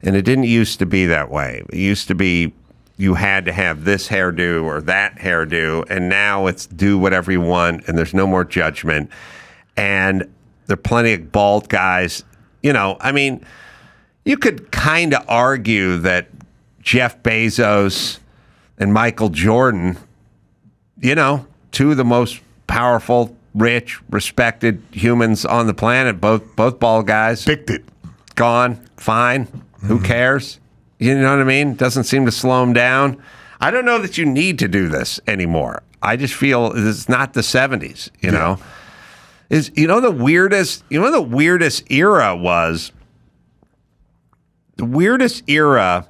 And it didn't used to be that way. It used to be you had to have this hairdo or that hairdo, and now it's do whatever you want, and there's no more judgment. And there are plenty of bald guys. You could kind of argue that Jeff Bezos and Michael Jordan, two of the most powerful, rich, respected humans on the planet, both bald guys. Picked it. Gone. Fine. Who cares? You know what I mean? Doesn't seem to slow them down. I don't know that you need to do this anymore. I just feel it's not the 70s, you know? The weirdest era was? The weirdest era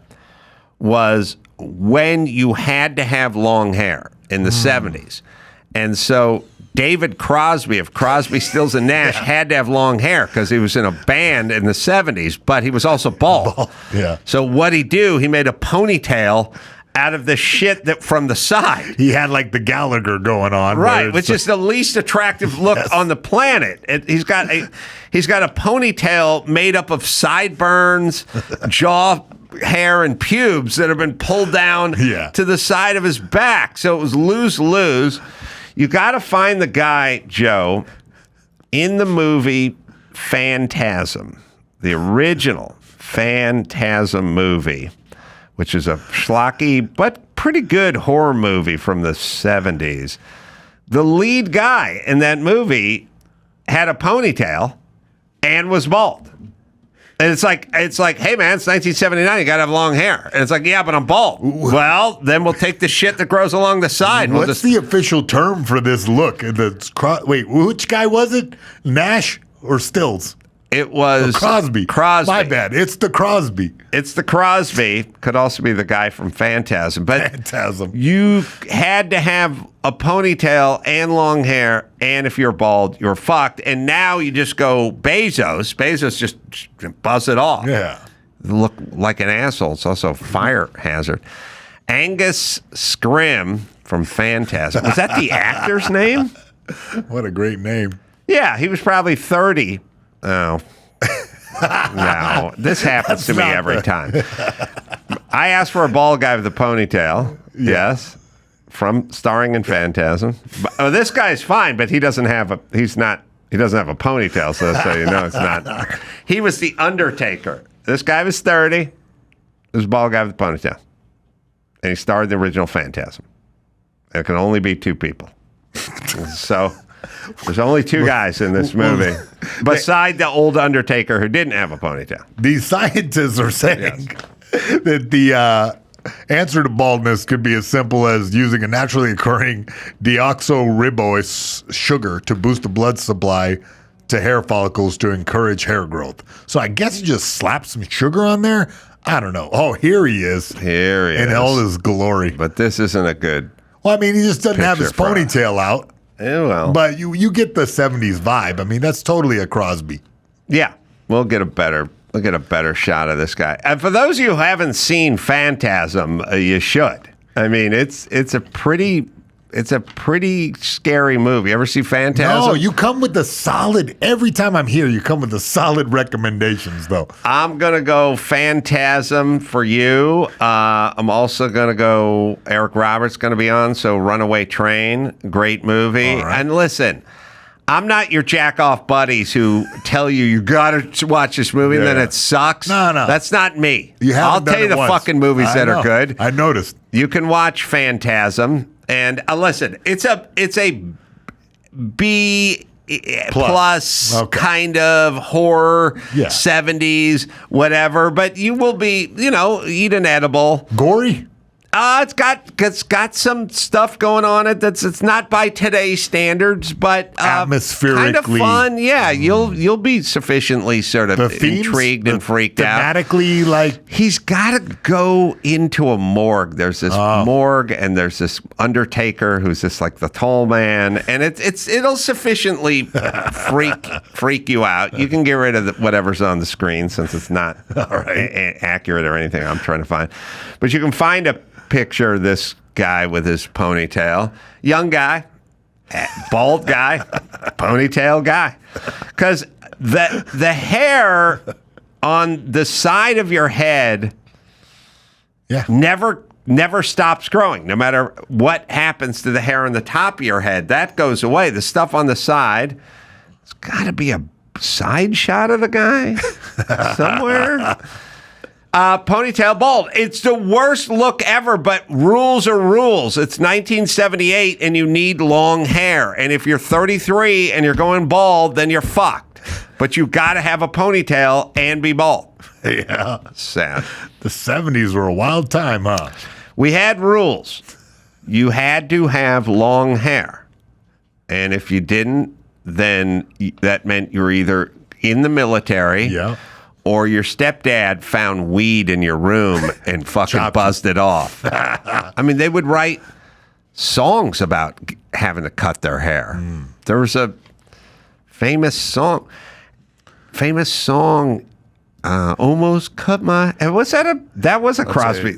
was when you had to have long hair in the 70s. And so David Crosby of Crosby, Stills and Nash had to have long hair because he was in a band in the 70s, but he was also bald. Yeah. So what he do, he made a ponytail out of the shit that from the side. He had like the Gallagher going on. Right, which is the least attractive look on the planet. He's got a ponytail made up of sideburns, jaw hair, and pubes that have been pulled down to the side of his back. So it was lose-lose. You got to find the guy, Joe, in the movie Phantasm, the original Phantasm movie, which is a schlocky but pretty good horror movie from the 70s. The lead guy in that movie had a ponytail and was bald. And it's like, hey man, it's 1979. You gotta have long hair. And it's like, yeah, but I'm bald. Well, then we'll take the shit that grows along the side. What's the official term for this look? Wait, which guy was it? Nash or Stills? It was Crosby. My bad. It's the Crosby. It's the Crosby. Could also be the guy from Phantasm. But Phantasm. You had to have a ponytail and long hair, and if you're bald, you're fucked. And now you just go Bezos. Bezos just buzz it off. Yeah. Look like an asshole. It's also a fire hazard. Angus Scrim from Phantasm. Was that the actor's name? What a great name. Yeah, he was probably 30. Oh, no. This happens to me every time. I asked for a bald guy with a ponytail. Yes. From starring in Phantasm. This guy's fine, but he doesn't have a ponytail, so you know it's not. He was the Undertaker. This guy was 30. This was a bald guy with a ponytail. And he starred in the original Phantasm. There can only be two people. So there's only two guys in this movie, beside the old Undertaker who didn't have a ponytail. These scientists are saying that answer to baldness could be as simple as using a naturally occurring deoxyribose sugar to boost the blood supply to hair follicles to encourage hair growth. So I guess you just slap some sugar on there. I don't know. Oh, here he is. Here he is. In all his glory. But this isn't a good. Well, I mean, he just doesn't have his picture for ponytail out. Well. But you get the 70s vibe. I mean, that's totally a Crosby. Yeah, we'll get a better shot of this guy. And for those of you who haven't seen Phantasm, you should. I mean, it's a pretty scary movie. Ever see Phantasm? No, you come with the solid. Every time I'm here, you come with the solid recommendations, though. I'm gonna go Phantasm for you. I'm also gonna go. Eric Roberts gonna be on. So Runaway Train, great movie. All right. And listen, I'm not your jack off buddies who tell you gotta watch this movie and then it sucks. No. That's not me. I'll tell you the fucking movies that are good. I noticed. You can watch Phantasm, and listen, it's a B plus Okay. kind of horror, Yeah. 70s, whatever. But you will be, eat an edible. Gory? It's got some stuff going on it it's not by today's standards, but Atmospherically. kind of fun. Yeah, you'll be sufficiently sort of The themes, intrigued and freaked out. Thematically, like. He's got to go into a morgue. There's this morgue, and there's this undertaker who's just like the tall man, and it'll sufficiently freak you out. You can get rid of whatever's on the screen since it's not accurate or anything I'm trying to find, but you can find a picture of this guy with his ponytail, young guy, bald guy, ponytail guy, because the hair on the side of your head never stops growing. No matter what happens to the hair on the top of your head, that goes away. The stuff on the side, it's got to be a side shot of the guy somewhere. Ponytail bald. It's the worst look ever, but rules are rules. It's 1978 and you need long hair. And if you're 33 and you're going bald, then you're fucked. But you got to have a ponytail and be bald. Yeah. Sad. The 70s were a wild time, huh? We had rules. You had to have long hair. And if you didn't, then that meant you were either in the military. Yeah. Or your stepdad found weed in your room and fucking buzzed it off. I mean, they would write songs about having to cut their hair. There was a famous song, almost cut my. Was that was a Crosby?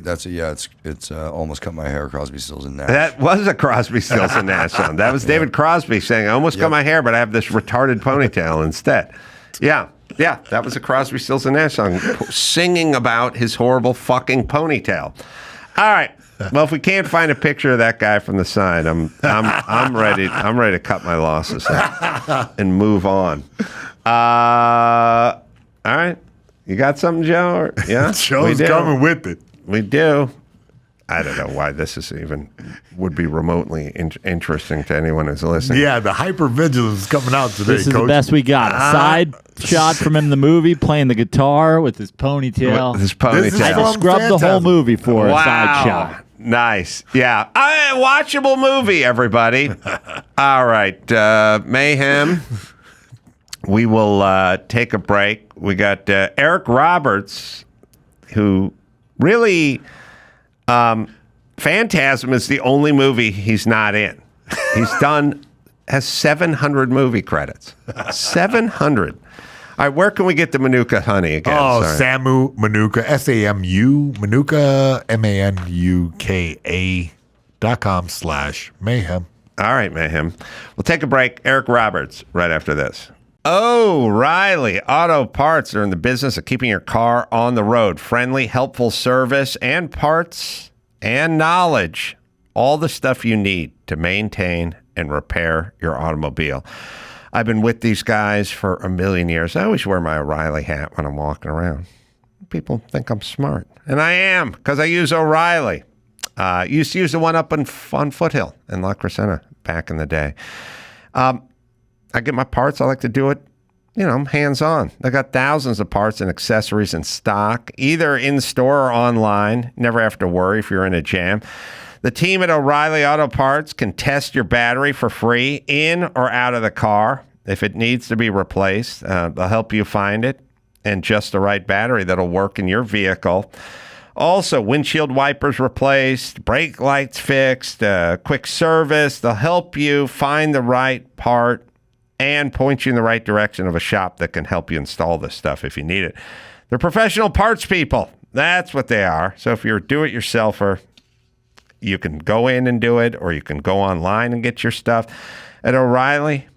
It's almost cut my hair. Crosby, Stills and Nash. That was a Crosby, Stills and Nash song. That was David Crosby saying, "I almost cut my hair, but I have this retarded ponytail instead." Yeah, that was a Crosby, Stills and Nash song, singing about his horrible fucking ponytail. All right. Well, if we can't find a picture of that guy from the side, I'm ready. I'm ready to cut my losses and move on. All right. You got something, Joe? Or, yeah, Joe's coming with it. We do. I don't know why this is would be remotely interesting to anyone who's listening. Yeah, the hypervigilance is coming out today, This is Coach. the best we got. A side shot from him in the movie, playing the guitar with his ponytail. With his ponytail. This is I from just scrubbed the whole Phantasm. movie for a side shot. Nice. Yeah. Watchable movie, everybody. All right. Mayhem. We will take a break. We got Eric Roberts, who really... Phantasm is the only movie he's not in. Has 700 movie credits. 700. All right, where can we get the Manuka honey again? Oh, Sorry. Samu Manuka, SAMU Manuka, manuka.com/mayhem. All right, Mayhem. We'll take a break. Eric Roberts right after this. O'Reilly Auto Parts are in the business of keeping your car on the road. Friendly, helpful service and parts and knowledge. All the stuff you need to maintain and repair your automobile. I've been with these guys for a million years. I always wear my O'Reilly hat when I'm walking around. People think I'm smart. And I am, because I use O'Reilly. Used to use the one up on Foothill in La Crescenta back in the day. I get my parts. I like to do it hands-on. They got thousands of parts and accessories in stock, either in-store or online. Never have to worry if you're in a jam. The team at O'Reilly Auto Parts can test your battery for free in or out of the car. If it needs to be replaced, they'll help you find it and just the right battery that'll work in your vehicle. Also, windshield wipers replaced, brake lights fixed, quick service. They'll help you find the right part and point you in the right direction of a shop that can help you install this stuff if you need it. They're professional parts people. That's what they are. So if you're a do-it-yourselfer, you can go in and do it, or you can go online and get your stuff. At O'Reilly,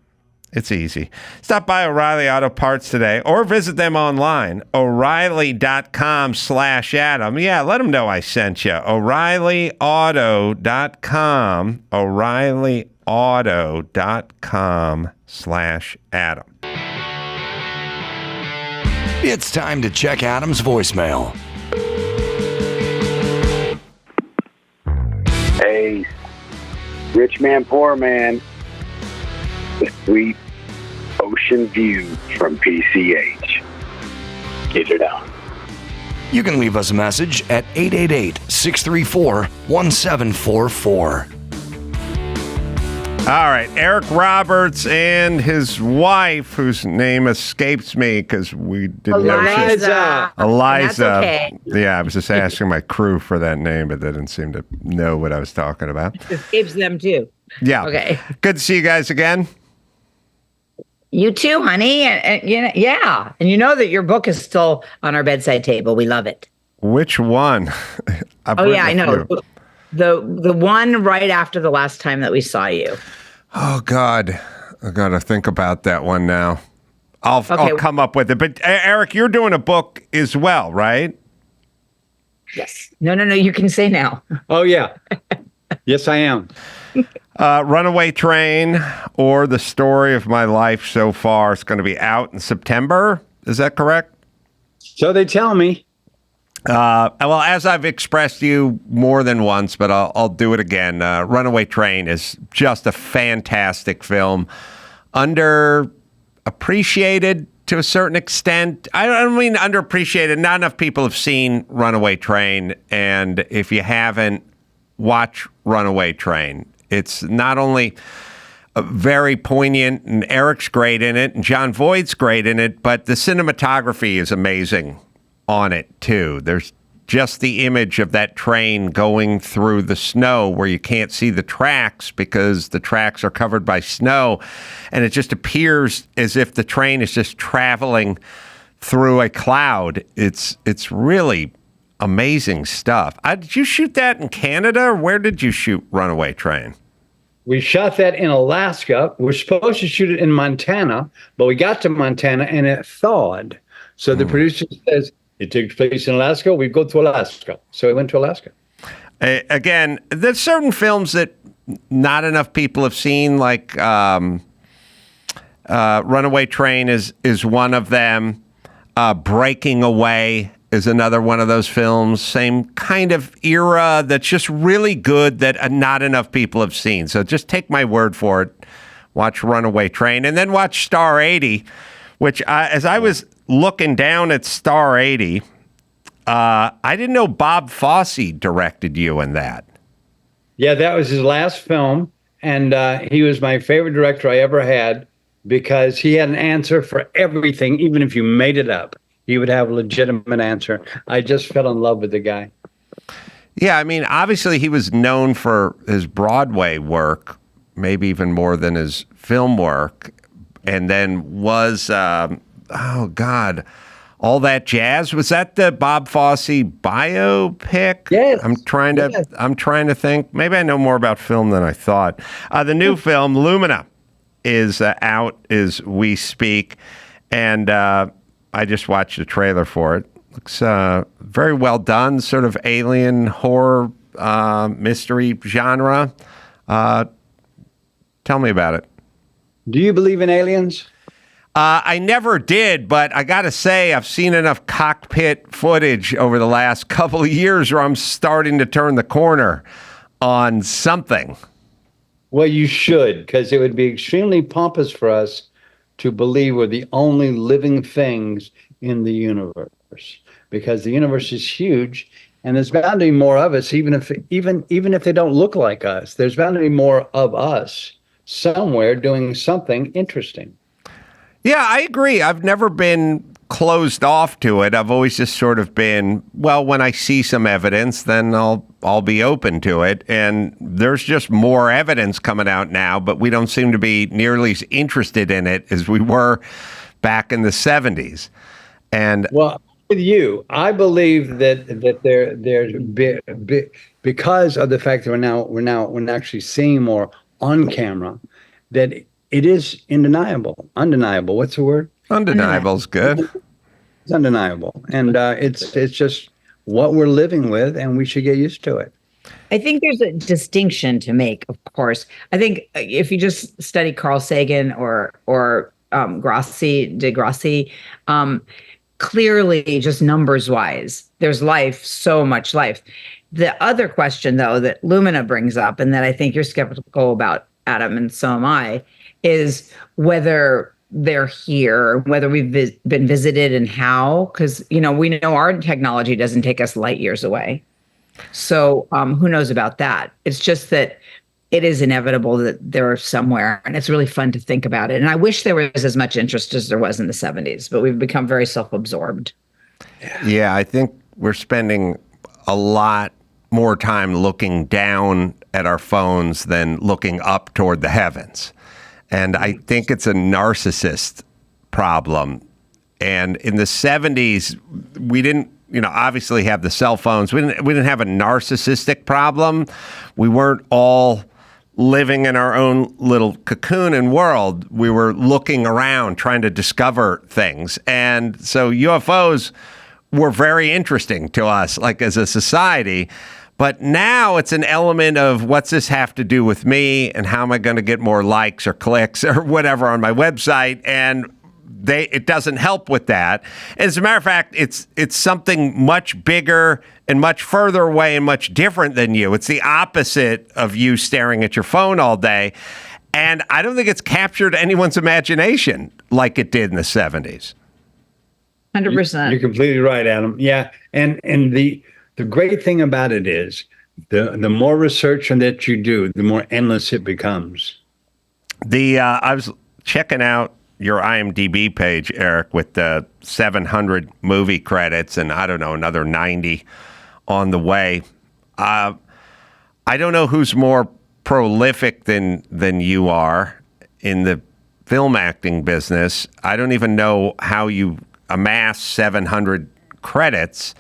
it's easy. Stop by O'Reilly Auto Parts today or visit them online, O'Reilly.com/Adam. Yeah, let them know I sent you. O'ReillyAuto.com, O'ReillyAuto.com/Adam. It's time to check Adam's voicemail. Hey, rich man, poor man. The sweet ocean view from PCH. Get it out. You can leave us a message at 888-634-1744. All right, Eric Roberts and his wife, whose name escapes me because we didn't know. Eliza. That's okay. Yeah, I was just asking my crew for that name, but they didn't seem to know what I was talking about. It escapes them too. Yeah. Okay. Good to see you guys again. You too, honey. And yeah. And you know that your book is still on our bedside table. We love it. Which one? I know. The one right after the last time that we saw you. Oh, God. I got to think about that one now. I'll come up with it. But, Eric, you're doing a book as well, right? Yes. No. You can say now. Oh, yeah. Yes, I am. Runaway Train, or The Story of My Life So Far. It's going to be out in September. Is that correct? So they tell me. Well, as I've expressed to you more than once, but I'll do it again. Runaway Train is just a fantastic film. Underappreciated to a certain extent. I don't mean underappreciated. Not enough people have seen Runaway Train. And if you haven't, watch Runaway Train. It's not only very poignant, and Eric's great in it, and John Voight's great in it, but the cinematography is amazing on it too. There's just the image of that train going through the snow where you can't see the tracks because the tracks are covered by snow, and it just appears as if the train is just traveling through a cloud. It's really amazing stuff. Did you shoot that in Canada, or where did you shoot Runaway Train? We shot that in Alaska. We're supposed to shoot it in Montana, but we got to Montana and it thawed. So the producer says, it takes place in Alaska, we go to Alaska. So we went to Alaska. Again, there's certain films that not enough people have seen, like Runaway Train is one of them. Breaking Away is another one of those films. Same kind of era that's just really good that not enough people have seen. So just take my word for it. Watch Runaway Train and then watch Star 80, which as I was looking down at Star 80, I didn't know Bob Fosse directed you in that. Yeah, that was his last film. And he was my favorite director I ever had because he had an answer for everything, even if you made it up. He would have a legitimate answer. I just fell in love with the guy. Yeah, I mean, obviously he was known for his Broadway work, maybe even more than his film work, and then was, All That Jazz. Was that the Bob Fosse biopic? Yes. I'm trying to think. Maybe I know more about film than I thought. The new film, Lumina, is out as we speak, and I just watched the trailer for it. Looks very well done, sort of alien horror mystery genre. Tell me about it. Do you believe in aliens? I never did, but I got to say, I've seen enough cockpit footage over the last couple of years where I'm starting to turn the corner on something. Well, you should, because it would be extremely pompous for us to believe we're the only living things in the universe, because the universe is huge, and there's bound to be more of us, even if they don't look like us. There's bound to be more of us somewhere doing something interesting. Yeah, I agree. I've never been closed off to it. I've always just sort of been, well, when I see some evidence, then I'll be open to it. And there's just more evidence coming out now, but we don't seem to be nearly as interested in it as we were back in the 70s. And well, with you, I believe that because of the fact that we're actually seeing more on camera, that it is undeniable. What's the word? Undeniable is good. It's undeniable. And it's just what we're living with, and we should get used to it. I think there's a distinction to make, of course. I think if you just study Carl Sagan or Degrassi, clearly just numbers wise, there's life, so much life. The other question, though, that Lumina brings up, and that I think you're skeptical about, Adam, and so am I, is whether they're here, whether we've been visited and how, because, we know our technology doesn't take us light years away. So who knows about that? It's just that it is inevitable that they're somewhere, and it's really fun to think about it. And I wish there was as much interest as there was in the 70s, but we've become very self-absorbed. Yeah, I think we're spending a lot more time looking down at our phones than looking up toward the heavens. And I think it's a narcissist problem. And in the 70s, we didn't, obviously have the cell phones. We didn't have a narcissistic problem. We weren't all living in our own little cocoon and world. We were looking around, trying to discover things. And so UFOs were very interesting to us, like as a society. But now it's an element of what's this have to do with me, and how am I going to get more likes or clicks or whatever on my website? And it doesn't help with that. As a matter of fact, it's something much bigger and much further away and much different than you. It's the opposite of you staring at your phone all day. And I don't think it's captured anyone's imagination like it did in the 70s. 100%. You're completely right, Adam. Yeah. And the great thing about it is the more research that you do, the more endless it becomes. I was checking out your IMDb page, Eric, with the 700 movie credits and I don't know, another 90 on the way. I don't know who's more prolific than you are in the film acting business. I don't even know how you amass 700 credits.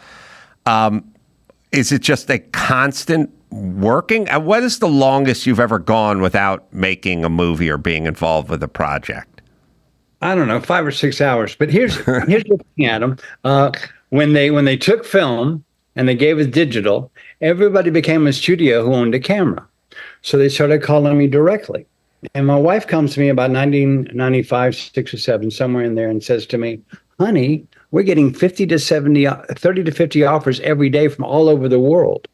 Is it just a constant working? What is the longest you've ever gone without making a movie or being involved with a project? I don't know, 5 or 6 hours. But here's the thing, Adam. When they took film and they gave us digital, everybody became a studio who owned a camera. So they started calling me directly. And my wife comes to me about 1995, 6 or 7, somewhere in there, and says to me, honey, we're getting 30 to 50 offers every day from all over the world.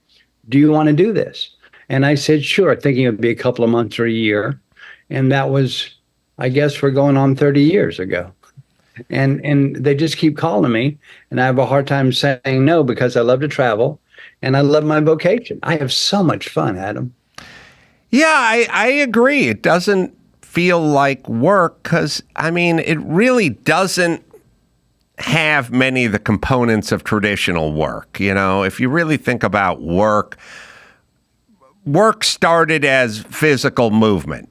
Do you want to do this? And I said, sure, thinking it would be a couple of months or a year. And that was, I guess, we're going on 30 years ago. And they just keep calling me. And I have a hard time saying no, because I love to travel and I love my vocation. I have so much fun, Adam. Yeah, I agree. It doesn't feel like work because, it really doesn't have many of the components of traditional work. If you really think about work started as physical movement,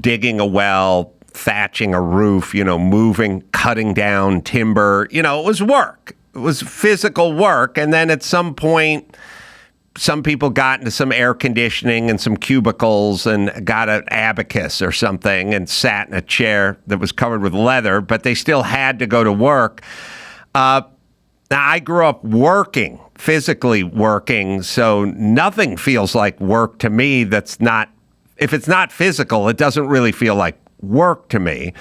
digging a well, thatching a roof, moving, cutting down timber, it was work. It was physical work. And then at some point, some people got into some air conditioning and some cubicles and got an abacus or something and sat in a chair that was covered with leather, but they still had to go to work. Now, I grew up working, physically working, so nothing feels like work to me if it's not physical, it doesn't really feel like work to me.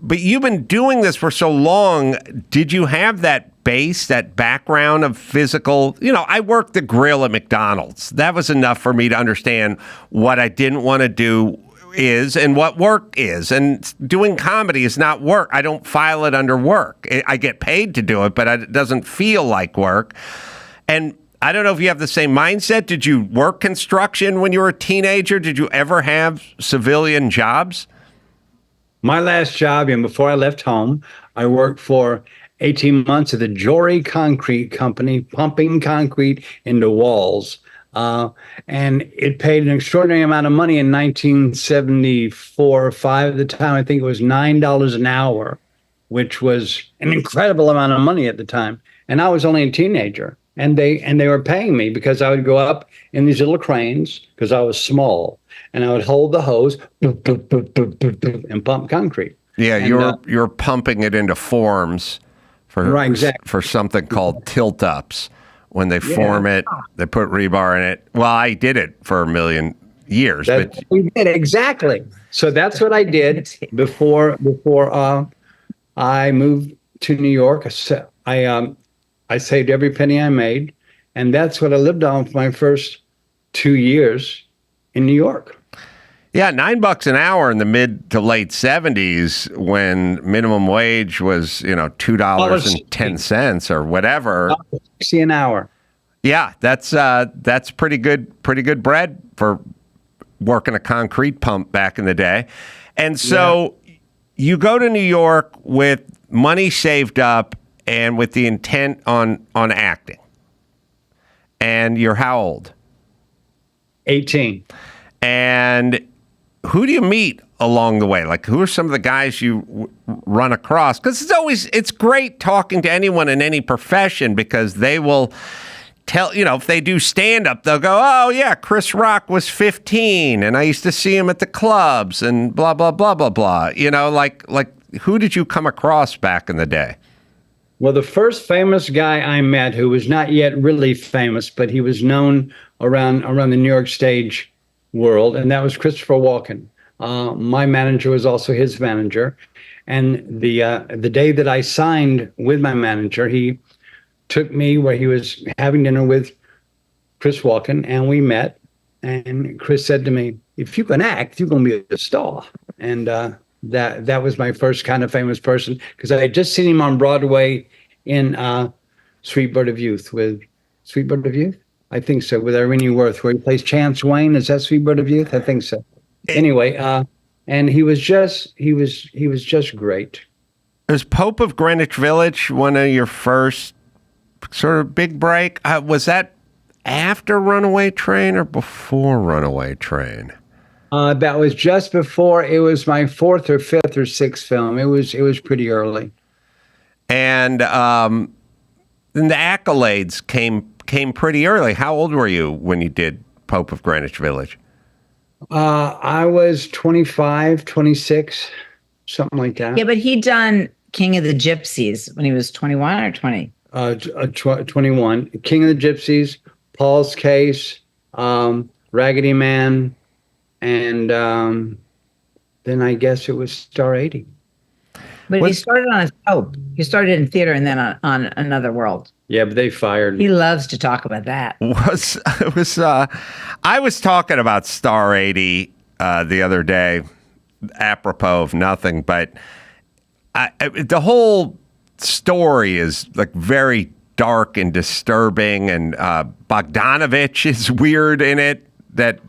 But you've been doing this for so long. Did you have that base, that background of physical? I worked the grill at McDonald's. That was enough for me to understand what I didn't want to do is and what work is. And doing comedy is not work. I don't file it under work. I get paid to do it, but it doesn't feel like work. And I don't know if you have the same mindset. Did you work construction when you were a teenager? Did you ever have civilian jobs? My last job, and before I left home, I worked for 18 months at the Jory Concrete Company, pumping concrete into walls. And it paid an extraordinary amount of money in 1974 or 5 at the time. I think it was $9 an hour, which was an incredible amount of money at the time. And I was only a teenager. And they were paying me because I would go up in these little cranes because I was small, and I would hold the hose and pump concrete. Yeah, and, you're pumping it into forms for something called tilt-ups. When they form it, they put rebar in it. Well, I did it for a million years. You did, exactly. So that's what I did before I moved to New York. I saved every penny I made, and that's what I lived on for my first 2 years in New York. Yeah, $9 an hour in the mid to late 70s when minimum wage was, $2.10 or whatever. $60 an hour. Yeah, that's pretty good bread for working a concrete pump back in the day. And so you go to New York with money saved up and with the intent on acting. And you're how old? 18. And who do you meet along the way? Like, who are some of the guys you run across? Because it's great talking to anyone in any profession because they will tell, if they do stand-up, they'll go, oh, yeah, Chris Rock was 15, and I used to see him at the clubs, and blah, blah, blah, blah, blah. Like who did you come across back in the day? Well, the first famous guy I met, who was not yet really famous, but he was known around the New York stage world, and that was Christopher Walken. My manager was also his manager, and the day that I signed with my manager, he took me where he was having dinner with Chris Walken, and we met. And Chris said to me, "If you can act, you're going to be a star." And that was my first kind of famous person, because I had just seen him on Broadway in Sweet Bird of Youth with Sweet Bird of Youth. I think so, with Irene Worth, where he plays Chance Wayne. Is that Sweet Bird of Youth? I think so. Anyway, and he was just great. Was Pope of Greenwich Village one of your first sort of big break? Was that after Runaway Train or before Runaway Train? That was just before. It was my 4th or 5th or 6th film. It was pretty early. And then the accolades came pretty early. How old were you when you did Pope of Greenwich Village? I was 25, 26, something like that. Yeah, but he'd done King of the Gypsies when he was 21 or 20? 21. King of the Gypsies, Paul's Case, Raggedy Man, and then I guess it was Star 80. But he started on a soap. He started in theater and then on Another World. Yeah, but they fired me. He loves to talk about that. I was talking about Star 80 the other day, apropos of nothing, but the whole story is like very dark and disturbing, and Bogdanovich is weird in it. That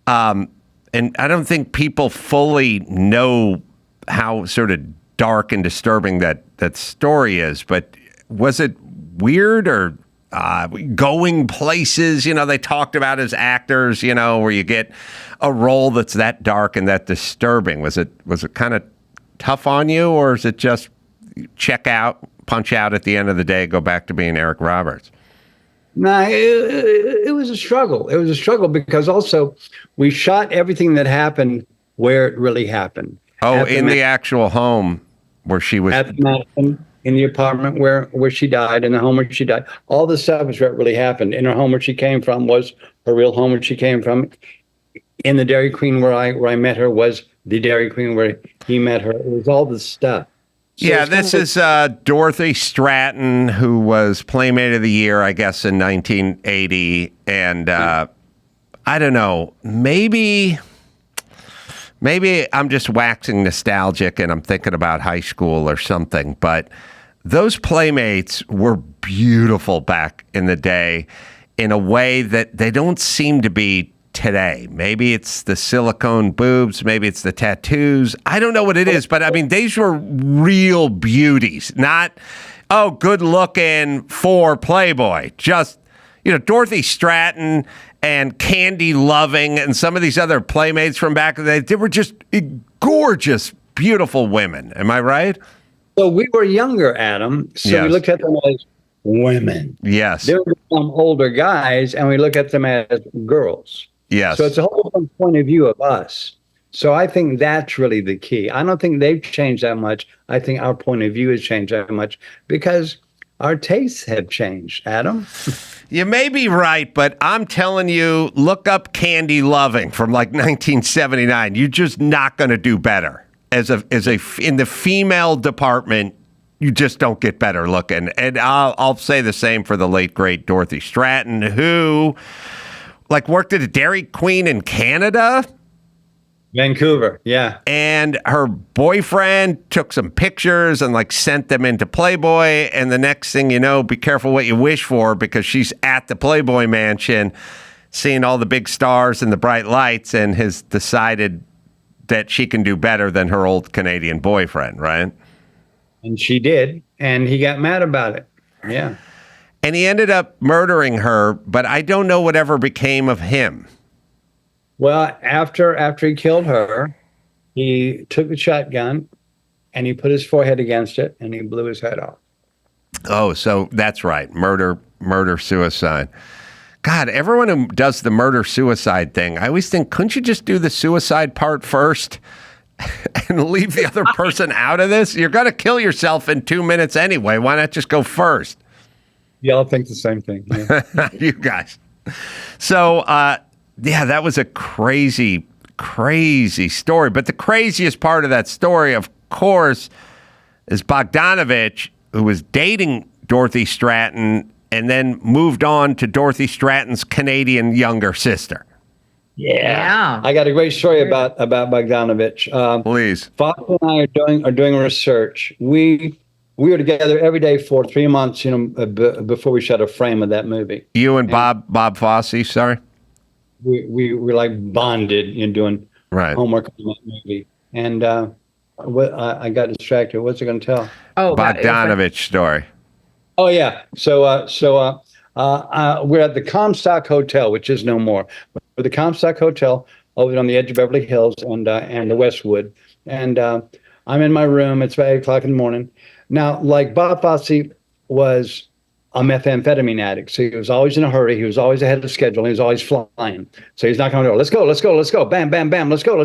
and I don't think people fully know how sort of dark and disturbing that story is. But was it weird or going places? They talked about as actors, where you get a role that's that dark and that disturbing. Was it kind of tough on you, or is it just check out, punch out at the end of the day, go back to being Eric Roberts? No, it was a struggle. It was a struggle because also we shot everything that happened where it really happened. Oh, in the actual home where she was. At the Madison, in the apartment where she died, in the home where she died. All the stuff is what really happened. In her home where she came from was her real home where she came from. In the Dairy Queen where I met her was the Dairy Queen where he met her. It was all the stuff. So yeah, this is Dorothy Stratton, who was Playmate of the Year, I guess, in 1980. And I don't know, maybe maybe I'm just waxing nostalgic and I'm thinking about high school or something, but those playmates were beautiful back in the day in a way that they don't seem to be today. Maybe it's the silicone boobs, maybe it's the tattoos. I don't know what it is, but I mean, these were real beauties, not, oh, good looking for Playboy. Just, Dorothy Stratton and Candy Loving and some of these other playmates from back in the day, they were just gorgeous, beautiful women. Am I right? So we were younger, Adam. So Yes. we looked at them as women. Yes. There were some older guys, and we look at them as girls. Yes. So it's a whole different point of view of us. So I think that's really the key. I don't think they've changed that much. I think our point of view has changed that much because our tastes have changed, Adam. You may be right, but I'm telling you, look up Candy Loving from like 1979. You're just not going to do better. In the female department, you just don't get better looking. And I'll say the same for the late great Dorothy Stratton, who worked at a Dairy Queen in Canada. Vancouver, yeah. And her boyfriend took some pictures and sent them into Playboy. And the next thing you know, be careful what you wish for, because she's at the Playboy mansion, seeing all the big stars and the bright lights, and has decided that she can do better than her old Canadian boyfriend, right? And she did, and he got mad about it. Yeah. And he ended up murdering her, but I don't know whatever became of him. Well, after he killed her, he took the shotgun and he put his forehead against it and he blew his head off. Oh, so that's right. Murder, suicide. God, everyone who does the murder-suicide thing, I always think, couldn't you just do the suicide part first and leave the other person out of this? You're going to kill yourself in 2 minutes anyway. Why not just go first? Y'all think the same thing. Yeah. You guys. So, that was a crazy, crazy story. But the craziest part of that story, of course, is Bogdanovich, who was dating Dorothy Stratton and then moved on to Dorothy Stratton's Canadian younger sister. Yeah. I got a great story about Bogdanovich. Please. Fox and I are doing research. We were together every day for 3 months, before we shot a frame of that movie. You and Bob Fosse, sorry? We were bonded in doing homework on that movie. And I got distracted. What's it going to tell? Oh, Bogdanovich story. Oh yeah. So we're at the Comstock Hotel, which is no more. We're at the Comstock Hotel over on the edge of Beverly Hills and the Westwood. And I'm in my room. It's about 8:00 in the morning. Now, Bob Fosse was a methamphetamine addict, so he was always in a hurry. He was always ahead of schedule. He was always flying. So he's knocking on the door. Let's go. Bam, bam, bam. Let's go.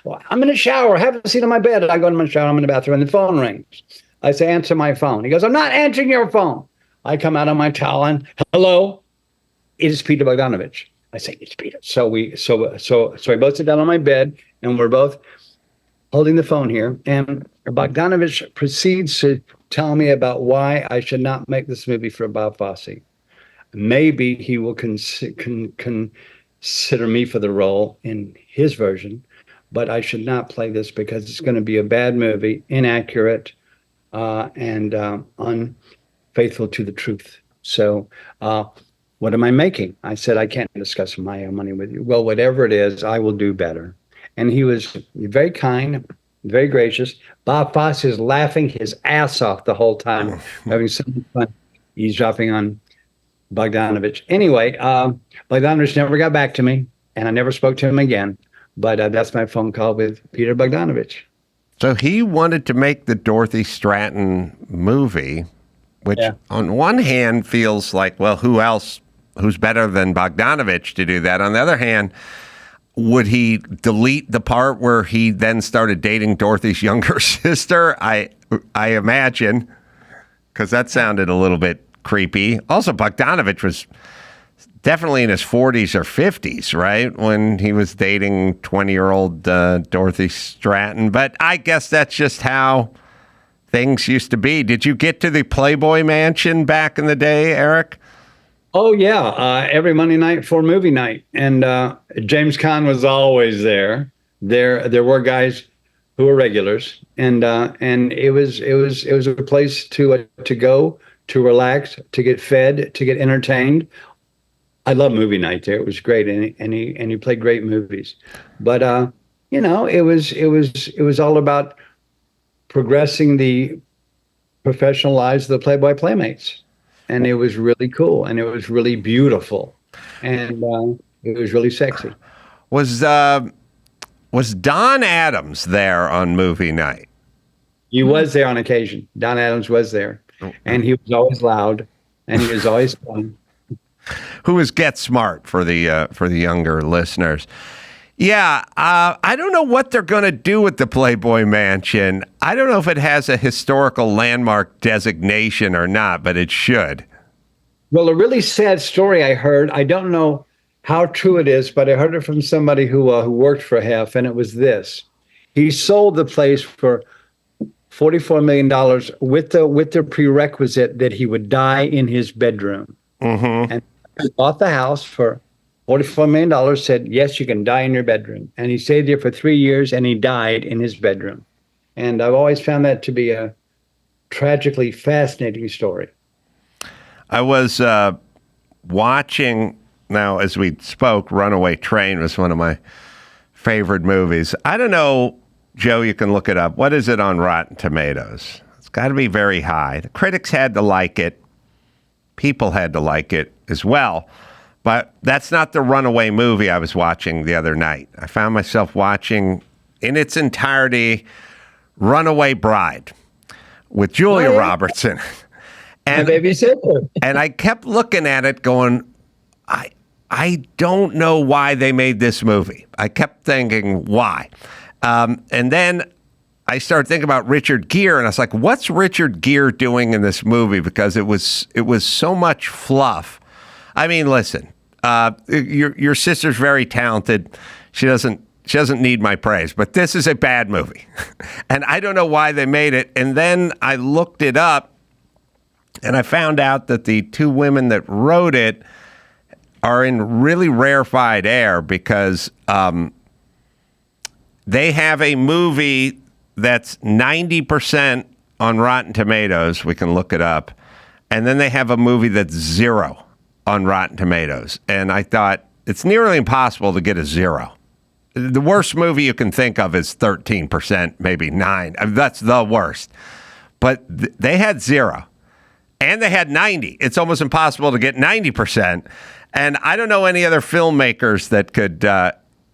Well, I'm in the shower. Have a seat on my bed. I go in my shower. I'm in the bathroom, and the phone rings. I say, answer my phone. He goes, I'm not answering your phone. I come out on my towel and, hello, it is Peter Bogdanovich. I say, it's Peter. So we both sit down on my bed, and we're both holding the phone here. And Bogdanovich proceeds to tell me about why I should not make this movie for Bob Fosse. Maybe he will consider me for the role in his version, but I should not play this because it's going to be a bad movie, inaccurate, and unfaithful to the truth. So what am I making? I said, I can't discuss my own money with you. Well, whatever it is, I will do better. And he was very kind, very gracious. Bob Fosse is laughing his ass off the whole time, having so much fun eavesdropping on Bogdanovich. Anyway, Bogdanovich never got back to me, and I never spoke to him again. But that's my phone call with Peter Bogdanovich. So he wanted to make the Dorothy Stratton movie, which on one hand feels like, well, who's better than Bogdanovich to do that? On the other hand, would he delete the part where he then started dating Dorothy's younger sister? I imagine, because that sounded a little bit creepy. Also, Bogdanovich was definitely in his 40s or 50s, right, when he was dating 20-year-old Dorothy Stratton. But I guess that's just how things used to be. Did you get to the Playboy Mansion back in the day, Eric? Oh, yeah. Every Monday night for movie night. And James Caan was always there. There were guys who were regulars, and it was a place to go, to relax, to get fed, to get entertained. I love movie night there. It was great, and he played great movies. But it was all about progressing the professional lives of the Playboy Playmates, and it was really cool, and it was really beautiful, and it was really sexy. Was Don Adams there on movie night? He was there on occasion. Don Adams was there, and he was always loud, and he was always fun. Who is Get Smart for the younger listeners? Yeah, I don't know what they're going to do with the Playboy Mansion. I don't know if it has a historical landmark designation or not, but it should. Well, a really sad story I heard. I don't know how true it is, but I heard it from somebody who worked for Hef, and it was this: he sold the place for $44 million with the prerequisite that he would die in his bedroom. Mm-hmm. And he bought the house for $44 million, said, yes, you can die in your bedroom. And he stayed there for 3 years, and he died in his bedroom. And I've always found that to be a tragically fascinating story. I was watching, now as we spoke, Runaway Train was one of my favorite movies. I don't know, Joe, you can look it up. What is it on Rotten Tomatoes? It's got to be very high. The critics had to like it. People had to like it as well. But that's not the Runaway movie I was watching the other night. I found myself watching, in its entirety, Runaway Bride with Julia Roberts in it. And babysitter. And I kept looking at it going, I don't know why they made this movie. I kept thinking, why? And then I started thinking about Richard Gere, and I was like, what's Richard Gere doing in this movie? Because it was so much fluff. I mean, listen, your sister's very talented. She doesn't need my praise, but this is a bad movie. And I don't know why they made it. And then I looked it up, and I found out that the two women that wrote it are in really rarefied air because they have a movie that's 90% on Rotten Tomatoes. We can look it up. And then they have a movie that's 0 on Rotten Tomatoes. And I thought, it's nearly impossible to get a 0. The worst movie you can think of is 13%, maybe 9. That's the worst. But they had 0. And they had 90. It's almost impossible to get 90%. And I don't know any other filmmakers that could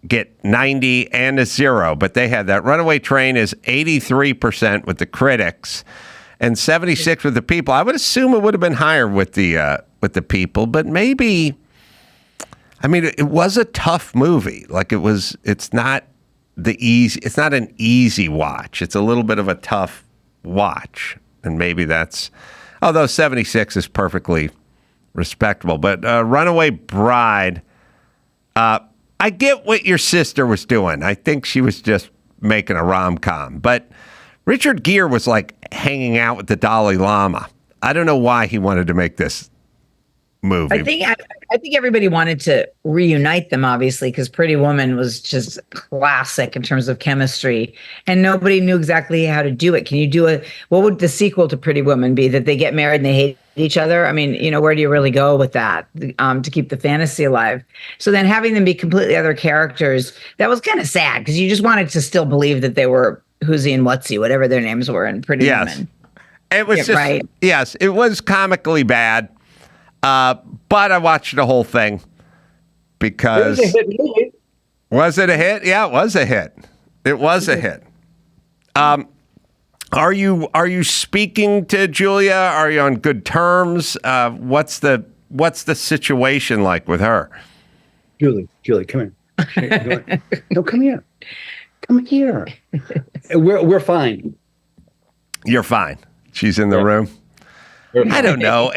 get 90 and a 0, but they had that. Runaway Train is 83% with the critics and 76 with the people. I would assume it would have been higher with the people, but maybe. I mean, it was a tough movie. Like it's not an easy watch. It's a little bit of a tough watch, and maybe that's. Although 76 is perfectly respectable, but Runaway Bride. I get what your sister was doing. I think she was just making a rom-com. But Richard Gere was like hanging out with the Dalai Lama. I don't know why he wanted to make this movie. I think everybody wanted to reunite them, obviously, because Pretty Woman was just classic in terms of chemistry, and nobody knew exactly how to do it. Can you do what would the sequel to Pretty Woman be? That they get married and they hate each other? I mean, where do you really go with that to keep the fantasy alive? So then having them be completely other characters, that was kind of sad because you just wanted to still believe that they were Whoosy and Whatsy, whatever their names were in Pretty Woman. It was right. Yes, it was comically bad. But I watched the whole thing because. Was it a hit? Yeah, it was a hit. It was a hit. Are you speaking to Julia? Are you on good terms? What's the situation like with her? Julie, come here. No, come here. Come here. We're fine. You're fine. She's in the room. I don't know.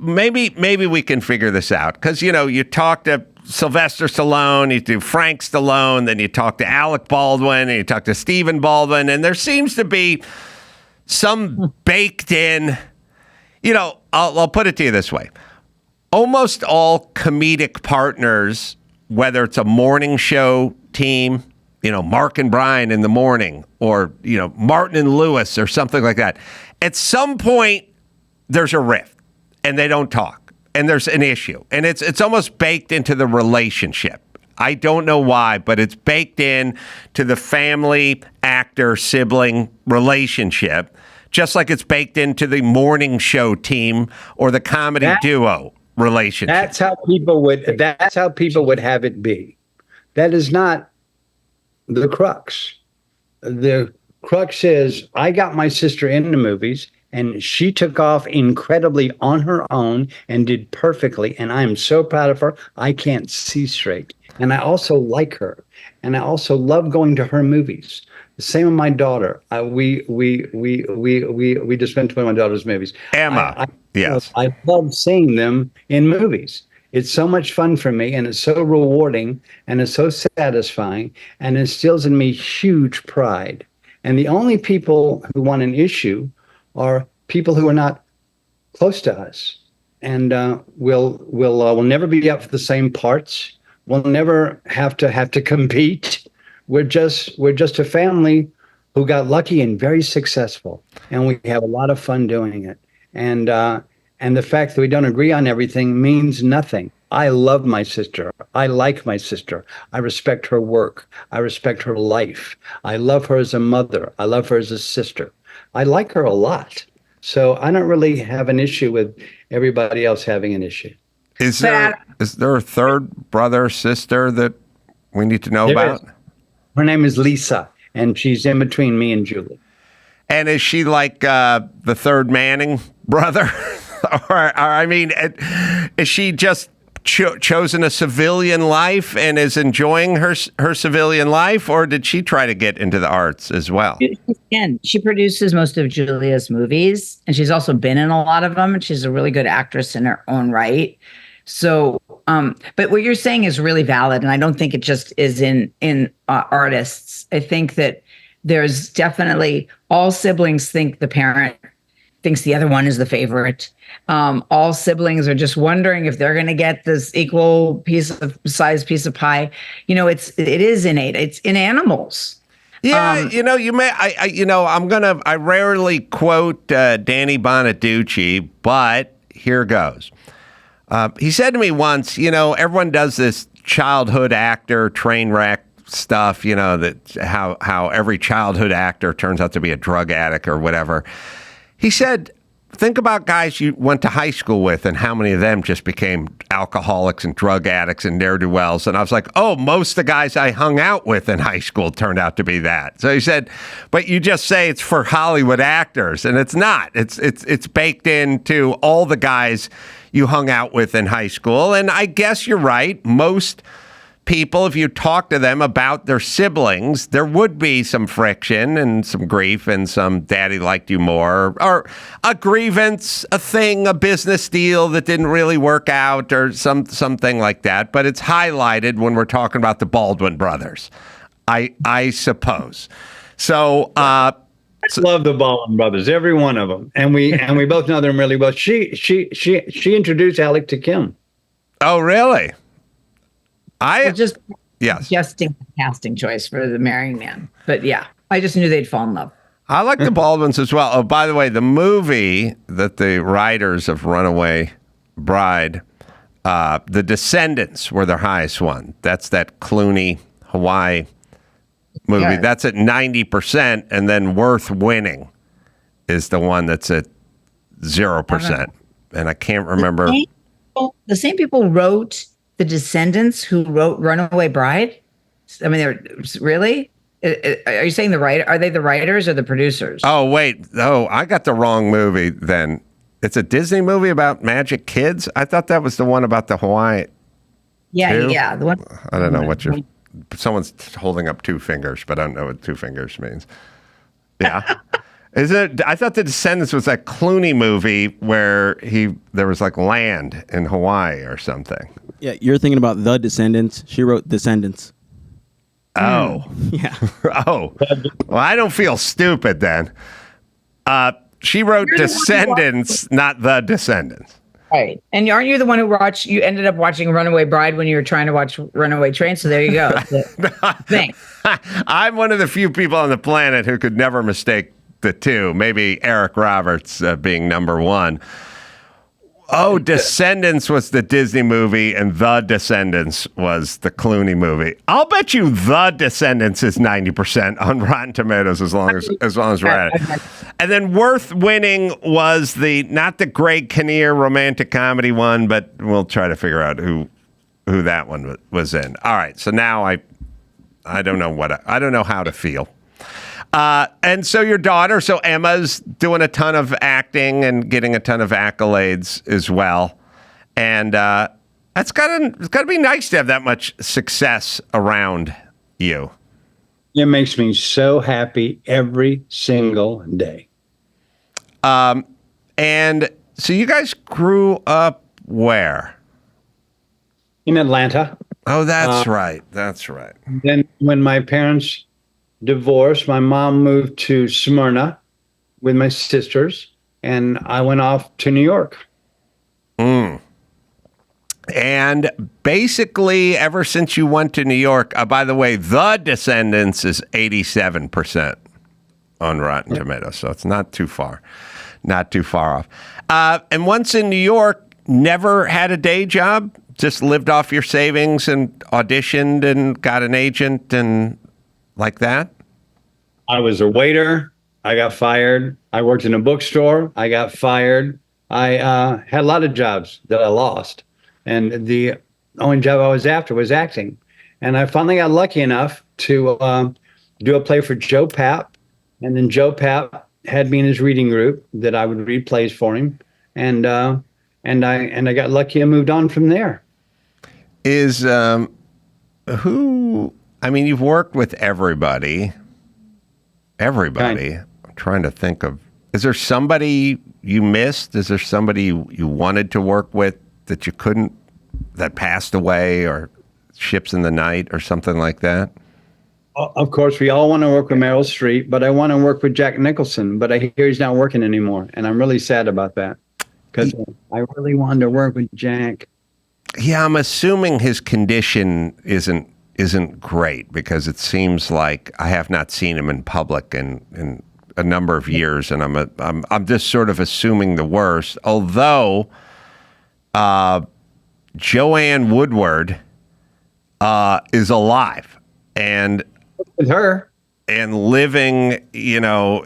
Maybe we can figure this out because you talk to Sylvester Stallone, you do Frank Stallone, then you talk to Alec Baldwin, and you talk to Stephen Baldwin, and there seems to be some baked in. I'll put it to you this way: almost all comedic partners whether it's a morning show team, Mark and Brian in the morning, or, Martin and Lewis or something like that. At some point, there's a rift and they don't talk and there's an issue. And it's almost baked into the relationship. I don't know why, but it's baked in to the family, actor, sibling relationship, just like it's baked into the morning show team or the comedy duo relationship. That's how people would have it be. That is not the crux. The crux is I got my sister into movies and she took off incredibly on her own and did perfectly. And I am so proud of her. I can't see straight. And I also like her. And I also love going to her movies. The same with my daughter. We just spent time with my daughter's movies. Emma, yes. I love seeing them in movies. It's so much fun for me, and it's so rewarding, and it's so satisfying, and instills in me huge pride. And the only people who want an issue are people who are not close to us, and will never be up for the same parts. We'll never have to compete. We're just a family who got lucky and very successful, and we have a lot of fun doing it. And the fact that we don't agree on everything means nothing. I love my sister. I like my sister. I respect her work. I respect her life. I love her as a mother. I love her as a sister. I like her a lot. So I don't really have an issue with everybody else having an issue. Is there a third brother or sister that we need to know about? Her name is Lisa, and she's in between me and Julie. And is she like the third Manning brother? or I mean, is she just chosen a civilian life and is enjoying her civilian life, or did she try to get into the arts as well? Again, she produces most of Julia's movies, and she's also been in a lot of them, and she's a really good actress in her own right. So, but what you're saying is really valid, and I don't think it just is in artists. I think that there's definitely all siblings think the parent thinks the other one is the favorite. All siblings are just wondering if they're going to get this equal piece of pie. It is innate. It's in animals. Yeah, I rarely quote Danny Bonaducci, but here goes. He said to me once, everyone does this childhood actor train wreck stuff, that how every childhood actor turns out to be a drug addict or whatever. He said, think about guys you went to high school with and how many of them just became alcoholics and drug addicts and ne'er-do-wells. And I was like, oh, most of the guys I hung out with in high school turned out to be that. So he said, but you just say it's for Hollywood actors, and it's not. It's baked into all the guys you hung out with in high school. And I guess you're right. Most people, if you talk to them about their siblings, there would be some friction and some grief and some daddy liked you more, or a grievance, a thing, a business deal that didn't really work out, or something like that. But it's highlighted when we're talking about the Baldwin brothers, I suppose. So I love the Baldwin brothers, every one of them, and we both know them really well. She introduced Alec to Kim. Oh, really? Just casting choice for the marrying man. But yeah, I just knew they'd fall in love. I like the Baldwins as well. Oh, by the way, the movie that the writers of Runaway Bride, The Descendants were their highest one. That's that Clooney Hawaii movie. Yeah. That's at 90%, and then Worth Winning is the one that's at 0%. And I can't remember. The same people wrote The Descendants who wrote Runaway Bride? I mean, they're really? Are you saying are they the writers or the producers? Oh, wait. Oh, I got the wrong movie then. It's a Disney movie about magic kids? I thought that was the one about the Hawaii. Yeah. The one. I don't know what someone's holding up two fingers, but I don't know what two fingers means. Yeah. Is it? I thought The Descendants was that Clooney movie where there was like land in Hawaii or something. Yeah, you're thinking about The Descendants. She wrote Descendants. Oh. Yeah. Oh. Well, I don't feel stupid then. She wrote Descendants, not The Descendants. Right. And aren't you the one who you ended up watching Runaway Bride when you were trying to watch Runaway Train? So there you go. Thanks. I'm one of the few people on the planet who could never mistake the two. Maybe Eric Roberts being number one. Oh, Descendants was the Disney movie, and The Descendants was the Clooney movie. I'll bet you The Descendants is 90% on Rotten Tomatoes as long as we're at it. And then Worth Winning was not the Greg Kinnear romantic comedy one, but we'll try to figure out who that one was in. All right, so now I don't know I don't know how to feel. And so your daughter, so Emma's doing a ton of acting and getting a ton of accolades as well. And it's gotta be nice to have that much success around you. It makes me so happy every single day. And so you guys grew up where? In Atlanta. Oh, that's right. That's right. Then when my parents divorced, my mom moved to Smyrna with my sisters, and I went off to New York. And basically, ever since you went to New York, by the way, The Descendants is 87% on Rotten Tomatoes, so it's not too far off. And once in New York, never had a day job, just lived off your savings and auditioned and got an agent and like that? I was a waiter. I got fired. I worked in a bookstore. I got fired. I had a lot of jobs that I lost. And the only job I was after was acting. And I finally got lucky enough to do a play for Joe Papp. And then Joe Papp had me in his reading group that I would read plays for him. And I got lucky and moved on from there. Is I mean, you've worked with everybody. I'm trying to think of, is there somebody you missed? Is there somebody you wanted to work with that you couldn't, that passed away, or ships in the night or something like that? Of course, we all want to work with Meryl Streep, but I want to work with Jack Nicholson, but I hear he's not working anymore. And I'm really sad about that because I really wanted to work with Jack. Yeah, I'm assuming his condition isn't great, because it seems like I have not seen him in public in a number of years, and I'm just sort of assuming the worst. Although Joanne Woodward is alive and with her and living, in the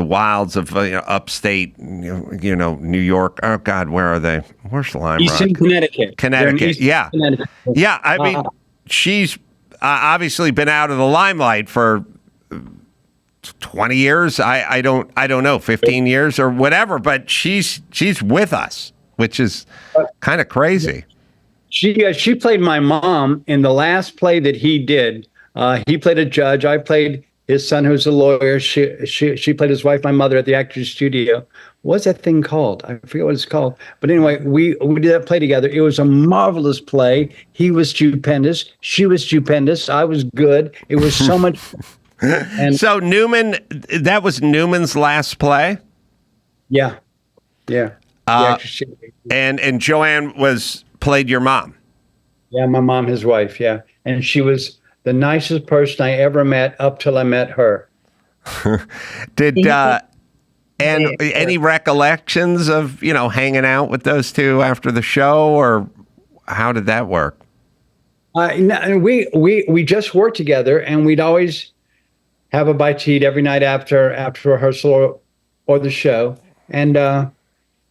wilds of upstate, New York. Oh God, where are they? Where's Lime Rock? Eastern Connecticut. Connecticut. Yeah. Connecticut. Yeah. I mean, she's obviously been out of the limelight for 20 years. I don't know, 15 years or whatever, but she's with us, which is kind of crazy. She played my mom in the last play that he did. He played a judge. I played his son, who's a lawyer. She played his wife, my mother, at the Actors Studio. What's that thing called? I forget what it's called. But anyway, we did that play together. It was a marvelous play. He was stupendous. She was stupendous. I was good. It was so much. And so Newman, that was Newman's last play? Yeah. And Joanne played your mom. Yeah, my mom, his wife. Yeah, and she was the nicest person I ever met up till I met her. Any recollections of hanging out with those two after the show, or how did that work? We just worked together, and we'd always have a bite to eat every night after rehearsal or the show. And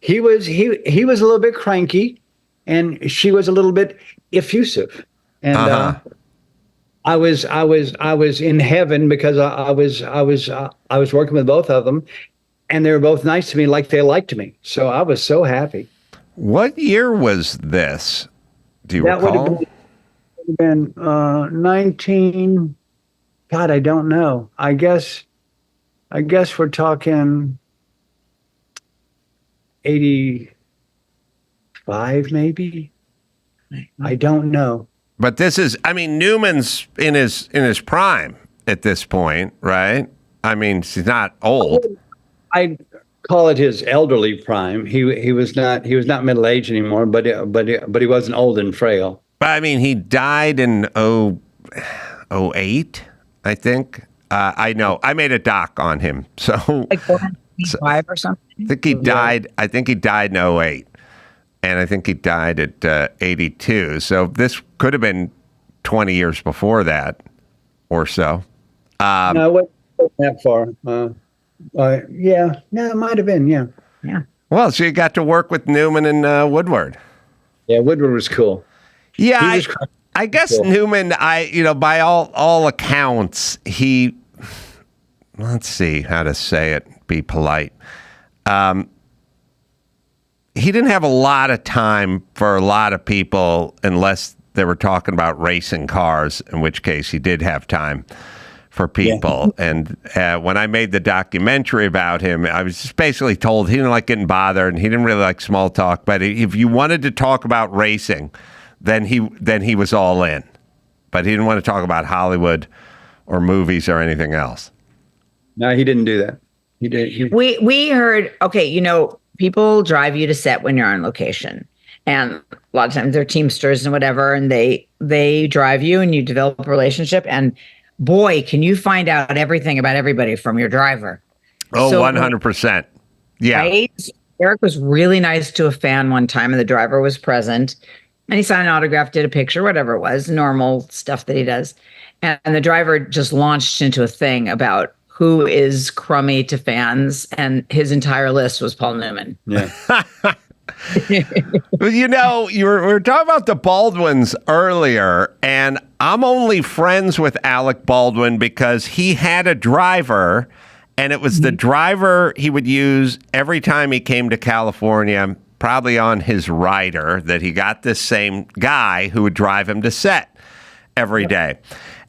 he was a little bit cranky, and she was a little bit effusive. And I was in heaven because I was working with both of them, and they were both nice to me like they liked me. So I was so happy. What year was this? Do you recall? Would have been 19. God, I don't know. I guess we're talking 85, maybe. I don't know. But this is, Newman's in his prime at this point, right? I mean, he's not old. call it his elderly prime. He was not middle aged anymore, but he wasn't old and frail. I mean, he died in 08, I think. I know. I made a doc on him. So Like 5 or something. I think he died. I think he died in 08. And I think he died at 82. So this could have been 20 years before that or so. No, it wasn't that far. Yeah. No, it might have been. Yeah. Yeah. Well, so you got to work with Newman and Woodward. Yeah, Woodward was cool. Yeah, I guess cool. Newman, by all accounts, let's see how to say it, be polite. He didn't have a lot of time for a lot of people unless they were talking about racing cars, in which case he did have time for people. Yeah. And when I made the documentary about him, I was just basically told he didn't like getting bothered and he didn't really like small talk. But if you wanted to talk about racing, then he was all in. But he didn't want to talk about Hollywood or movies or anything else. No, he didn't do that. He did. We heard, people drive you to set when you're on location. And a lot of times they're Teamsters and whatever, and they drive you and you develop a relationship. And boy, can you find out everything about everybody from your driver. Oh, so, 100%. Yeah. Right? Eric was really nice to a fan one time, and the driver was present. And he signed an autograph, did a picture, whatever it was, normal stuff that he does. And the driver just launched into a thing about who is crummy to fans, and his entire list was Paul Newman. Yeah. We were talking about the Baldwins earlier, and I'm only friends with Alec Baldwin because he had a driver, and it was the driver he would use every time he came to California, probably on his rider, that he got this same guy who would drive him to set every day.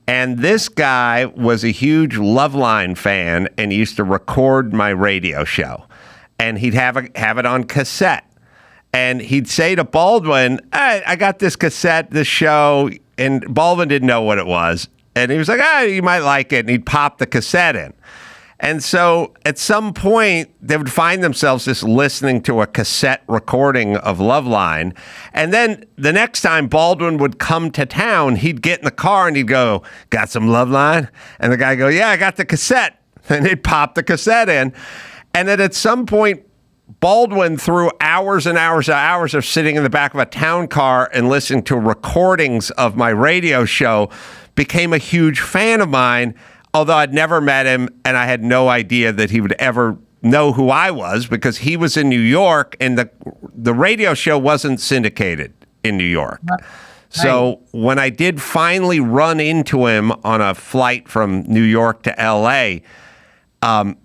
And this guy was a huge Loveline fan and he used to record my radio show. And he'd have it on cassette. And he'd say to Baldwin, hey, I got this cassette, this show. And Baldwin didn't know what it was. And he was like, you might like it. And he'd pop the cassette in. And so at some point, they would find themselves just listening to a cassette recording of Loveline. And then the next time Baldwin would come to town, he'd get in the car and he'd go, got some Loveline? And the guy would go, yeah, I got the cassette. And he'd pop the cassette in. And then at some point, Baldwin, through hours and hours and hours of sitting in the back of a town car and listening to recordings of my radio show, became a huge fan of mine. Although I'd never met him and I had no idea that he would ever know who I was because he was in New York and the radio show wasn't syndicated in New York. Right. So when I did finally run into him on a flight from New York to LA, I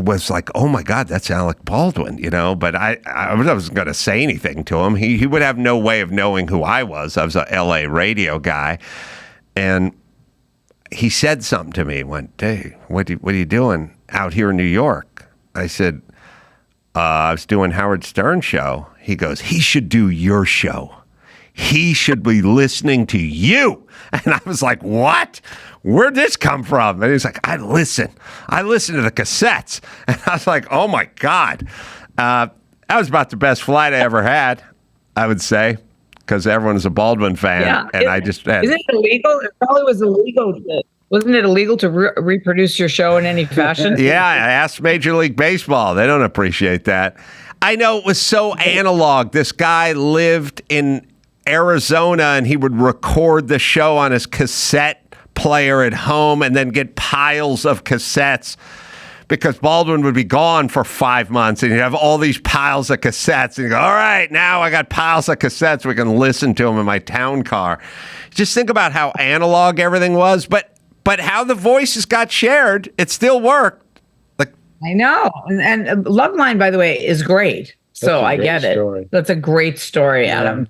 was like, oh my God, that's Alec Baldwin, but I wasn't going to say anything to him. He would have no way of knowing who I was. I was a LA radio guy. And he said something to me. Went, hey, what are you doing out here in New York? I said, I was doing Howard Stern's show. He goes, he should do your show. He should be listening to you. And I was like, what? Where'd this come from? And he's like, I listen to the cassettes. And I was like, oh my God. That was about the best flight I ever had, I would say. Because everyone is a Baldwin fan, and I just had... Isn't it illegal? It probably was illegal. Wasn't it illegal to reproduce your show in any fashion? Yeah, I asked Major League Baseball. They don't appreciate that. I know it was so analog. This guy lived in Arizona, and he would record the show on his cassette player at home and then get piles of cassettes. Because Baldwin would be gone for 5 months and he'd have all these piles of cassettes and he'd go, all right, now I got piles of cassettes. We can listen to them in my town car. Just think about how analog everything was, but how the voices got shared, it still worked. I know. And Loveline, by the way, is great. So I get it. That's a great story, Adam.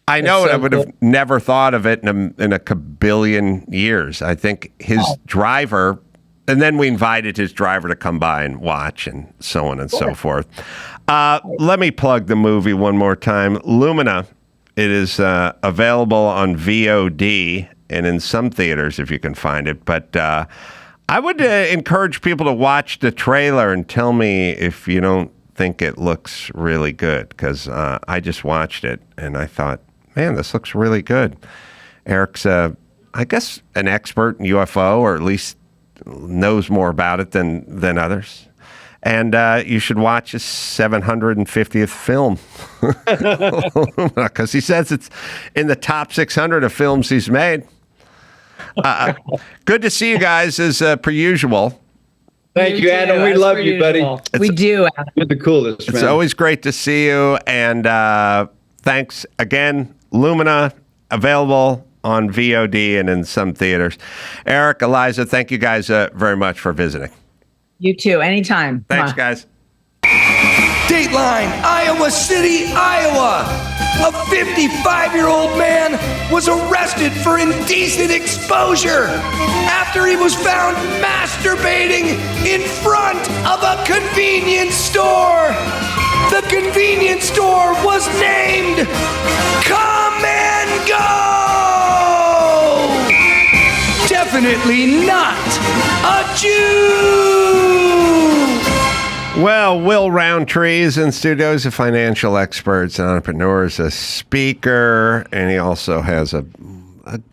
I know, and I would have never thought of it in a kabillion years. I think his driver... And then we invited his driver to come by and watch and so on and so forth. Let me plug the movie one more time. Lumina. It is available on VOD and in some theaters if you can find it. But I would encourage people to watch the trailer and tell me if you don't think it looks really good, because I just watched it and I thought, man, this looks really good. Eric's, I guess, an expert in UFO, or at least knows more about it than others. And you should watch his 750th film, because he says it's in the top 600 of films he's made. Good to see you guys, as per usual. Thank you, Adam. We love you, buddy. We do, Adam. You're the coolest, It's man. always great to see you. And thanks again. Lumina, available on VOD and in some theaters. Eric, Eliza, thank you guys very much for visiting. You too. Anytime. Thanks, guys. Dateline, Iowa City, Iowa. A 55-year-old man was arrested for indecent exposure after he was found masturbating in front of a convenience store. The convenience store was named Come and Go. Definitely not a Jew. Well, Will Roundtree is in studios, a financial expert, an entrepreneur, a speaker, and he also has a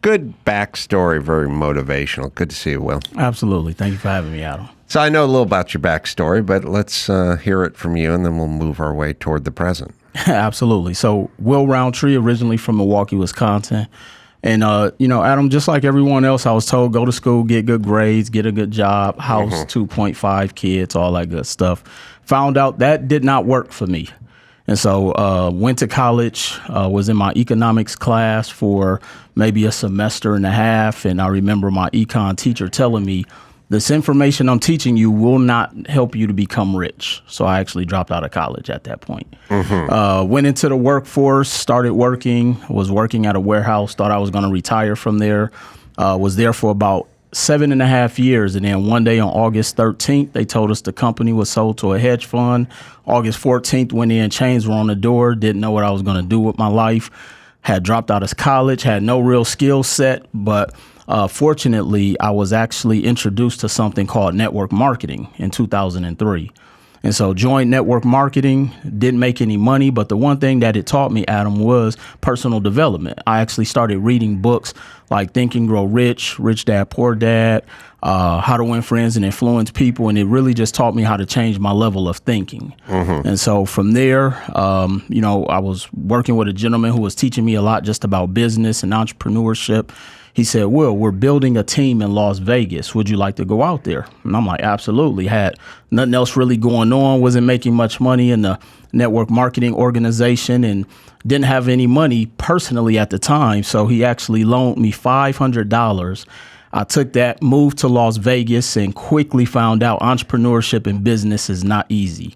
good backstory, very motivational. Good to see you, Will. Absolutely. Thank you for having me, Adam. So I know a little about your backstory, but let's hear it from you, and then we'll move our way toward the present. Absolutely. So Will Roundtree, originally from Milwaukee, Wisconsin. And, Adam, just like everyone else, I was told, go to school, get good grades, get a good job, house, 2.5 kids, all that good stuff. Found out that did not work for me. And so went to college, was in my economics class for maybe a semester and a half. And I remember my econ teacher telling me, this information I'm teaching you will not help you to become rich. So I actually dropped out of college at that point. Went into the workforce, started working, was working at a warehouse, thought I was going to retire from there. Was there for about 7.5 years. And then one day on August 13th, they told us the company was sold to a hedge fund. August 14th, went in, chains were on the door, didn't know what I was going to do with my life. Had dropped out of college, had no real skill set, but fortunately, I was actually introduced to something called network marketing in 2003. And so joined network marketing, didn't make any money, but the one thing that it taught me, Adam, was personal development. I actually started reading books like Think and Grow Rich, Rich Dad, Poor Dad, How to Win Friends and Influence People. And it really just taught me how to change my level of thinking. And so from there, I was working with a gentleman who was teaching me a lot just about business and entrepreneurship. He said, Will, we're building a team in Las Vegas. Would you like to go out there? And I'm like, absolutely. Had nothing else really going on. Wasn't making much money in the network marketing organization and didn't have any money personally at the time. So he actually loaned me $500. I took that, moved to Las Vegas, and quickly found out entrepreneurship and business is not easy.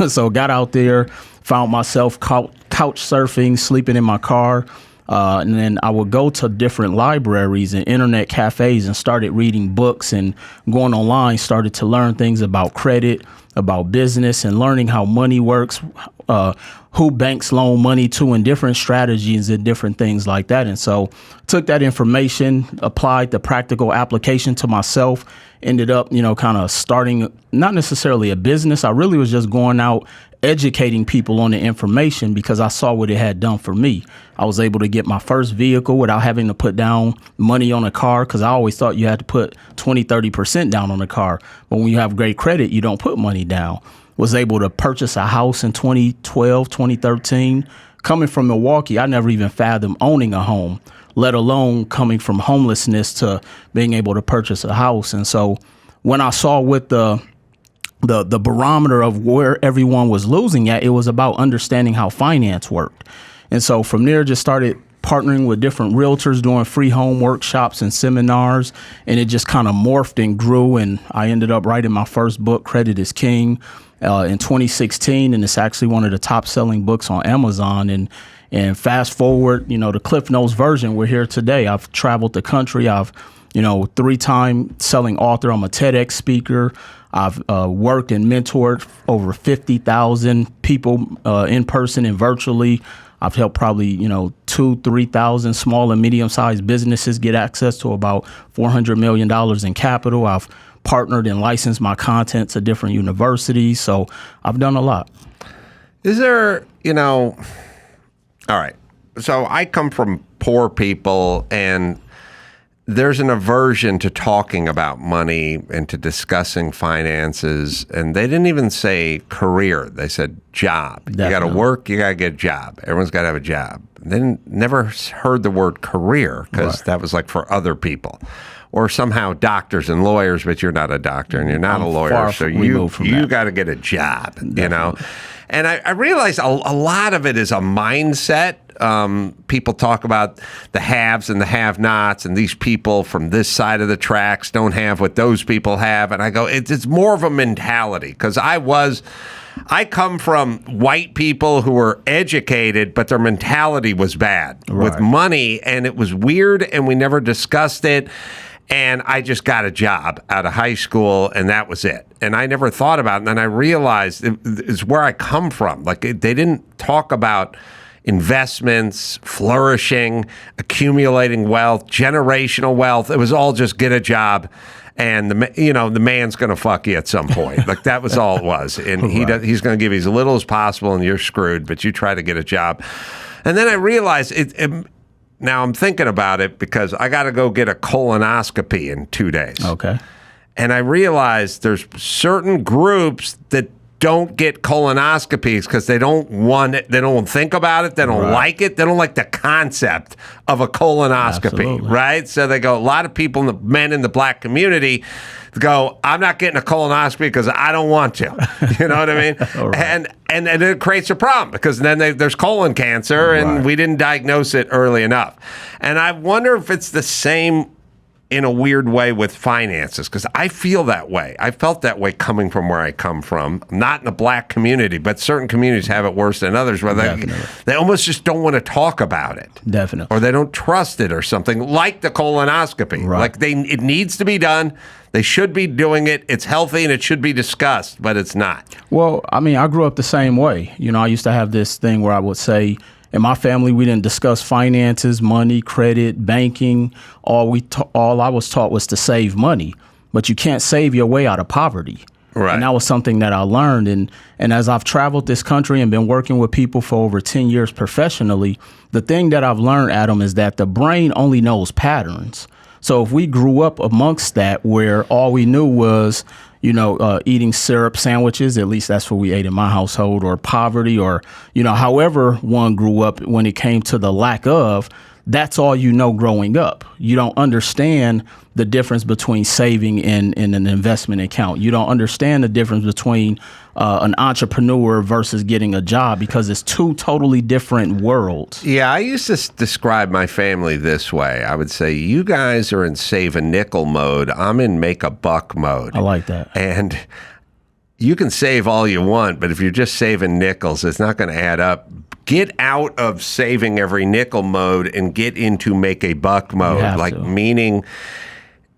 So got out there, found myself couch surfing, sleeping in my car. And then I would go to different libraries and internet cafes and started reading books and going online, started to learn things about credit, about business, and learning how money works, who banks loan money to, and different strategies and different things like that. And so took that information, applied the practical application to myself, ended up, kind of starting not necessarily a business. I really was just going out educating people on the information because I saw what it had done for me. I was able to get my first vehicle without having to put down money on a car, because I always thought you had to put 20-30% down on a car. But when you have great credit, you don't put money down. Was able to purchase a house in 2012, 2013. Coming from Milwaukee, I never even fathomed owning a home, let alone coming from homelessness to being able to purchase a house. And so when I saw what the barometer of where everyone was losing at, it was about understanding how finance worked. And so from there, just started partnering with different realtors, doing free home workshops and seminars, and it just kind of morphed and grew. And I ended up writing my first book, Credit is King, in 2016. And it's actually one of the top selling books on Amazon. And fast forward, the Cliff Notes version, we're here today. I've traveled the country. I've 3-time selling author. I'm a TEDx speaker. I've worked and mentored over 50,000 people in person and virtually. I've helped probably, 2,000-3,000 small and medium-sized businesses get access to about $400 million in capital. I've partnered and licensed my content to different universities. So I've done a lot. Is there, all right. So I come from poor people, and there's an aversion to talking about money and to discussing finances. And they didn't even say career. They said job. Definitely. You got to work. You got to get a job. Everyone's got to have a job. They never heard the word career because that was like for other people. Or somehow doctors and lawyers, but you're not a doctor and you're not a lawyer. So you got to get a job, Definitely. And I realize a lot of it is a mindset. People talk about the haves and the have-nots, and these people from this side of the tracks don't have what those people have. And I go, it's more of a mentality, because I come from white people who were educated, but their mentality was bad with money, and it was weird, and we never discussed it. And I just got a job out of high school, and that was it. And I never thought about it. And then I realized it's where I come from. Like, they didn't talk about investments, flourishing, accumulating wealth, generational wealth. It was all just get a job, and the man's going to fuck you at some point. Like, that was all it was. And he's going to give you as little as possible, and you're screwed. But you try to get a job. And then I realized now I'm thinking about it because I got to go get a colonoscopy in 2 days. Okay. And I realized there's certain groups that don't get colonoscopies because they don't want it. They don't think about it. They don't like it. They don't like the concept of a colonoscopy, right? So they go, a lot of people, men in the black community go, I'm not getting a colonoscopy because I don't want to. You know what I mean? And it creates a problem because then there's colon cancer and we didn't diagnose it early enough. And I wonder if it's the same in a weird way with finances, because I feel that way. I felt that way coming from where I come from. Not in the black community, but certain communities have it worse than others, where they almost just don't want to talk about it. Definitely. Or they don't trust it or something, like the colonoscopy. Like it needs to be done. They should be doing it. It's healthy and it should be discussed, but it's not. Well, I mean, I grew up the same way. I used to have this thing where I would say, in my family, we didn't discuss finances, money, credit, banking. All I was taught was to save money, but you can't save your way out of poverty. Right. And that was something that I learned. And as I've traveled this country and been working with people for over 10 years professionally, the thing that I've learned, Adam, is that the brain only knows patterns. So if we grew up amongst that, where all we knew was, eating syrup sandwiches, at least that's what we ate in my household, or poverty, or, however one grew up when it came to the lack of, that's all growing up. You don't understand the difference between saving and an investment account. You don't understand the difference between an entrepreneur versus getting a job, because it's two totally different worlds. Yeah, I used to describe my family this way. I would say, you guys are in save a nickel mode. I'm in make a buck mode. I like that. And you can save all you want, but if you're just saving nickels, it's not going to add up. Get out of saving every nickel mode and get into make a buck mode. Meaning,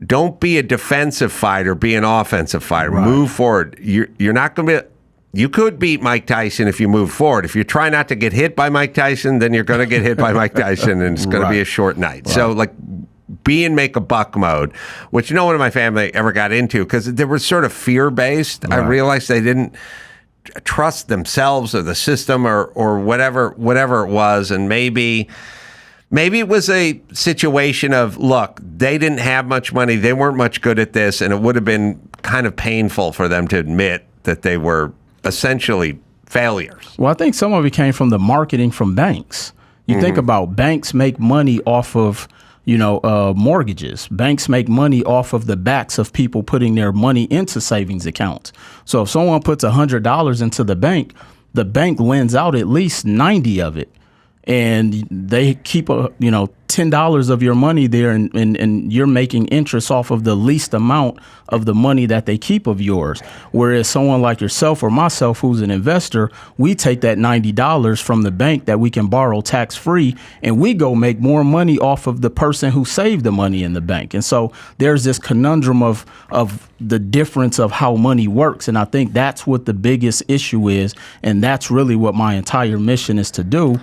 don't be a defensive fighter, be an offensive fighter. Move forward. You're not going to be. You could beat Mike Tyson if you move forward. If you try not to get hit by Mike Tyson, then you're going to get hit by Mike Tyson, and it's going to be a short night. So, be in make a buck mode, which no one in my family ever got into, because they were sort of fear-based. I realized they didn't trust themselves or the system or whatever it was, and maybe it was a situation of, look, they didn't have much money, they weren't much good at this, and it would have been kind of painful for them to admit that they were essentially failures. Well, I think some of it came from the marketing from banks. You think about banks make money off of mortgages. Banks make money off of the backs of people putting their money into savings accounts. So if someone puts $100 into the bank lends out at least 90 of it. And they keep $10 of your money there, and you're making interest off of the least amount of the money that they keep of yours. Whereas someone like yourself or myself, who's an investor, we take that $90 from the bank that we can borrow tax free, and we go make more money off of the person who saved the money in the bank. And so there's this conundrum of the difference of how money works. And I think that's what the biggest issue is. And that's really what my entire mission is to do,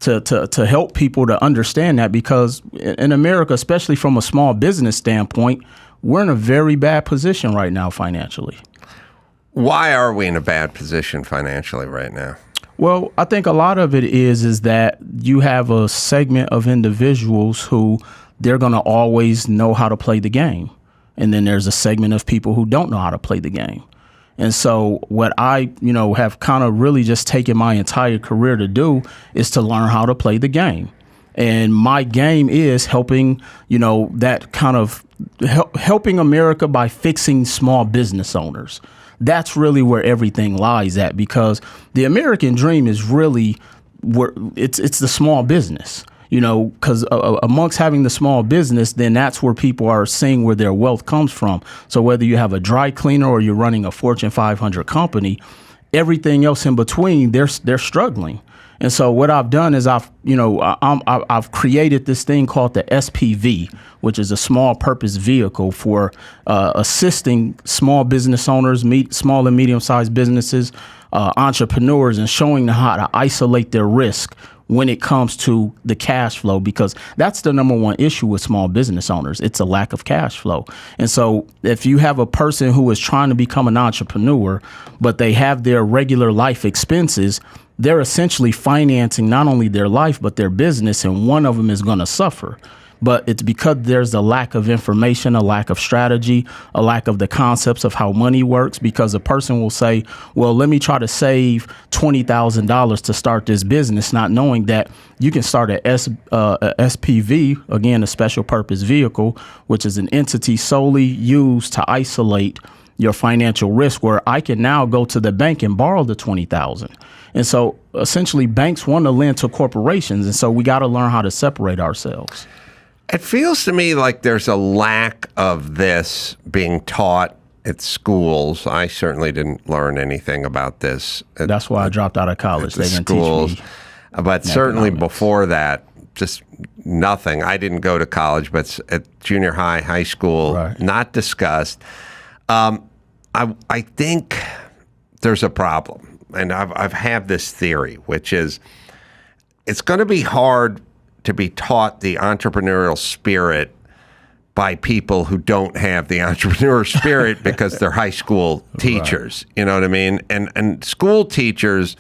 to help people to understand that, because in America, especially from a small business standpoint, we're in a very bad position right now financially. Why are we in a bad position financially right now? Well, I think a lot of it is that you have a segment of individuals who they're going to always know how to play the game. And then there's a segment of people who don't know how to play the game. And so what I, have kind of really just taken my entire career to do is to learn how to play the game. And my game is helping, that kind of helping America by fixing small business owners. That's really where everything lies at, because the American dream is really where it's the small business. Because amongst having the small business, then that's where people are seeing where their wealth comes from. So whether you have a dry cleaner or you're running a Fortune 500 company, everything else in between, they're struggling. And so what I've done is I've created this thing called the SPV, which is a small purpose vehicle for assisting small business owners, small and medium sized businesses, entrepreneurs, and showing them how to isolate their risk when it comes to the cash flow, because that's the number one issue with small business owners. It's a lack of cash flow. And so if you have a person who is trying to become an entrepreneur, but they have their regular life expenses, they're essentially financing not only their life, but their business, and one of them is going to suffer. But it's because there's a lack of information, a lack of strategy, a lack of the concepts of how money works, because a person will say, well, let me try to save $20,000 to start this business, not knowing that you can start a SPV, again, a special purpose vehicle, which is an entity solely used to isolate your financial risk, where I can now go to the bank and borrow the $20,000. And so essentially banks want to lend to corporations. And so we got to learn how to separate ourselves. It feels to me like there's a lack of this being taught at schools. I certainly didn't learn anything about this. That's why I dropped out of college. They didn't teach me. But certainly economics. Before that, just nothing. I didn't go to college, but at junior high, high school, Right. Not discussed. I think there's a problem, and I've had this theory, which is it's going to be hard to be taught the entrepreneurial spirit by people who don't have the entrepreneur spirit because they're high school teachers. Right. You know what I mean? And school teachers,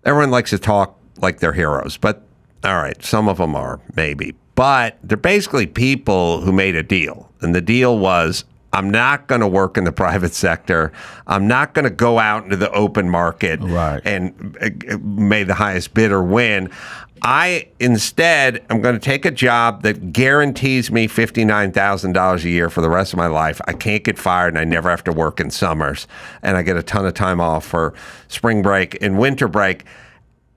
everyone likes to talk like they're heroes, but all right, some of them are maybe, but they're basically people who made a deal, and the deal was, I'm not going to work in the private sector. I'm not going to go out into the open market and may the highest bidder win. I instead am going to take a job that guarantees me $59,000 a year for the rest of my life. I can't get fired, and I never have to work in summers, and I get a ton of time off for spring break and winter break.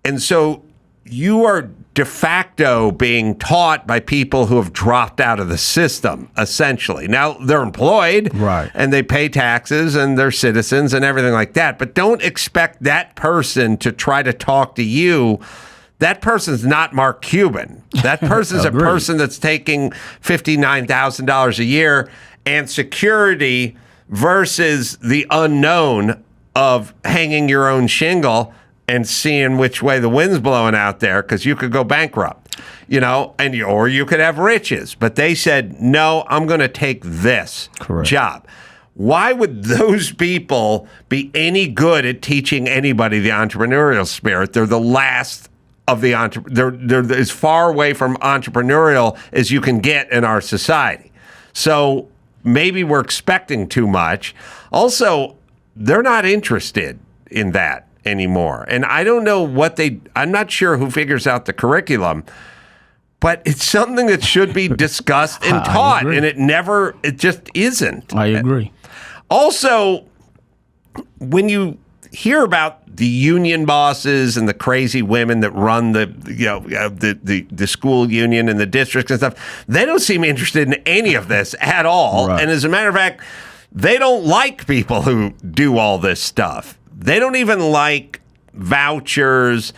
And so you are de facto being taught by people who have dropped out of the system, essentially. Now, they're employed, and they pay taxes, and they're citizens and everything like that, but don't expect that person to try to talk to you. That person's not Mark Cuban. That person's a person that's taking $59,000 a year and security versus the unknown of hanging your own shingle and seeing which way the wind's blowing out there, because you could go bankrupt, or you could have riches. But they said, no, I'm going to take this job. Why would those people be any good at teaching anybody the entrepreneurial spirit? They're the last of the they're as far away from entrepreneurial as you can get in our society. So maybe we're expecting too much. Also, they're not interested in that anymore. And I don't know I'm not sure who figures out the curriculum, but it's something that should be discussed and taught, and it just isn't. I agree. Also, when you hear about the union bosses and the crazy women that run the school union and the districts and stuff, they don't seem interested in any of this at all. And as a matter of fact, they don't like people who do all this stuff. They don't even like vouchers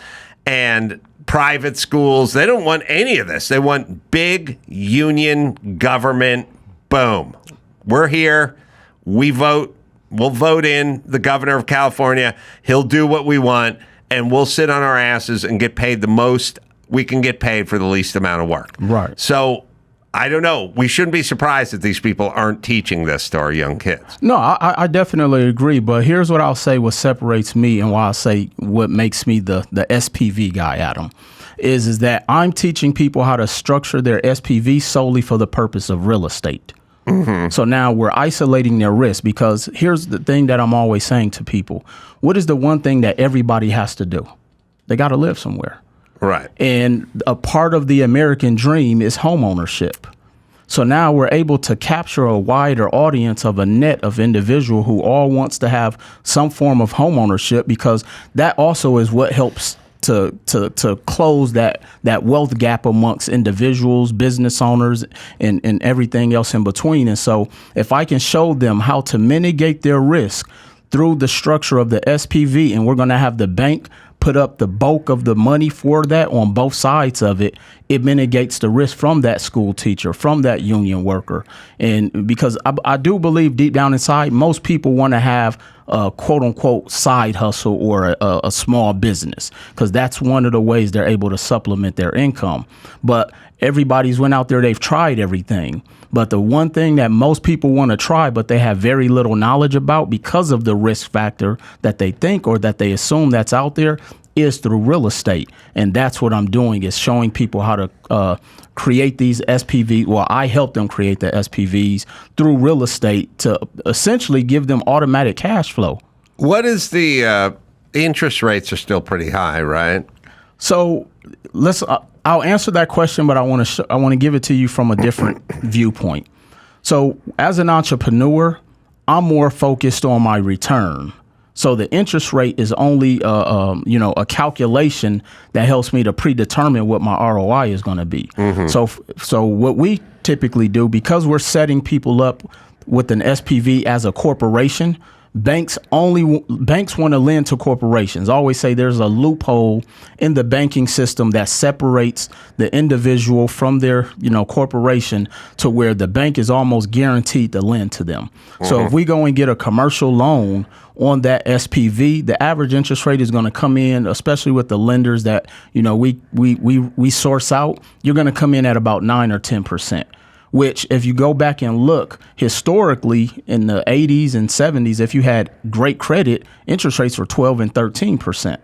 and private schools. They don't want any of this. They want big union government. Boom. We're here. We vote. We'll vote in the governor of California. He'll do what we want, and we'll sit on our asses and get paid the most we can get paid for the least amount of work. Right. So I don't know. We shouldn't be surprised that these people aren't teaching this to our young kids. No, I definitely agree. But here's what I'll say what separates me and why I say what makes me the SPV guy, Adam, is that I'm teaching people how to structure their SPV solely for the purpose of real estate. Mm-hmm. So now we're isolating their risk, because here's the thing that I'm always saying to people. What is the one thing that everybody has to do? They got to live somewhere. Right. And a part of the American dream is homeownership. So now we're able to capture a wider audience of a net of individual who all wants to have some form of homeownership, because that also is what helps to close that wealth gap amongst individuals, business owners, and everything else in between. And so if I can show them how to mitigate their risk through the structure of the SPV, and we're going to have the bank put up the bulk of the money for that on both sides of it, it mitigates the risk from that school teacher, from that union worker. And because I do believe deep down inside, most people want to have a quote unquote side hustle or a small business, because that's one of the ways they're able to supplement their income. But everybody's went out there, they've tried everything. But the one thing that most people want to try, but they have very little knowledge about because of the risk factor that they think or that they assume that's out there, is through real estate. And that's what I'm doing, is showing people how to create these SPVs. Well, I help them create the SPVs through real estate to essentially give them automatic cash flow. What is the interest rates are still pretty high, right? So I'll answer that question, but I want to give it to you from a different viewpoint. So as an entrepreneur, I'm more focused on my return. So the interest rate is only a calculation that helps me to predetermine what my ROI is going to be. Mm-hmm. So what we typically do, because we're setting people up with an SPV as a corporation, banks want to lend to corporations. I always say there's a loophole in the banking system that separates the individual from their, corporation, to where the bank is almost guaranteed to lend to them. Mm-hmm. So if we go and get a commercial loan on that SPV, the average interest rate is going to come in, especially with the lenders that, we source out, you're going to come in at about 9 or 10%. Which, if you go back and look historically in the 80s and 70s, if you had great credit, interest rates were 12 and 13%.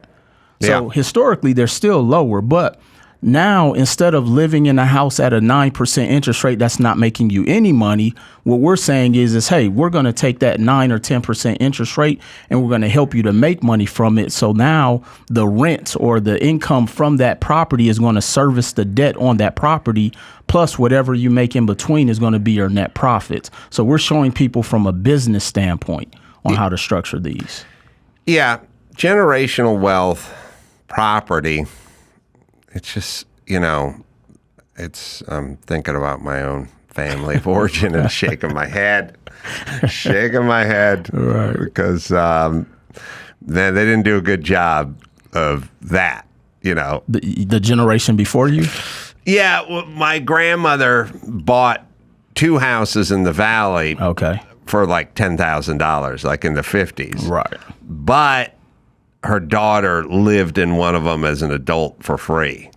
So historically, they're still lower. But now, instead of living in a house at a 9% interest rate that's not making you any money, what we're saying is hey, we're going to take that 9 or 10% interest rate and we're going to help you to make money from it. So now the rent or the income from that property is going to service the debt on that property, plus whatever you make in between is going to be your net profits. So we're showing people from a business standpoint on how to structure these. Yeah, generational wealth, property. It's just, I'm thinking about my own family of origin and shaking my head, right. Because they didn't do a good job of that, The generation before you? Yeah, well, my grandmother bought 2 houses in the valley for like $10,000, like in the 50s. Right. But her daughter lived in one of them as an adult for free.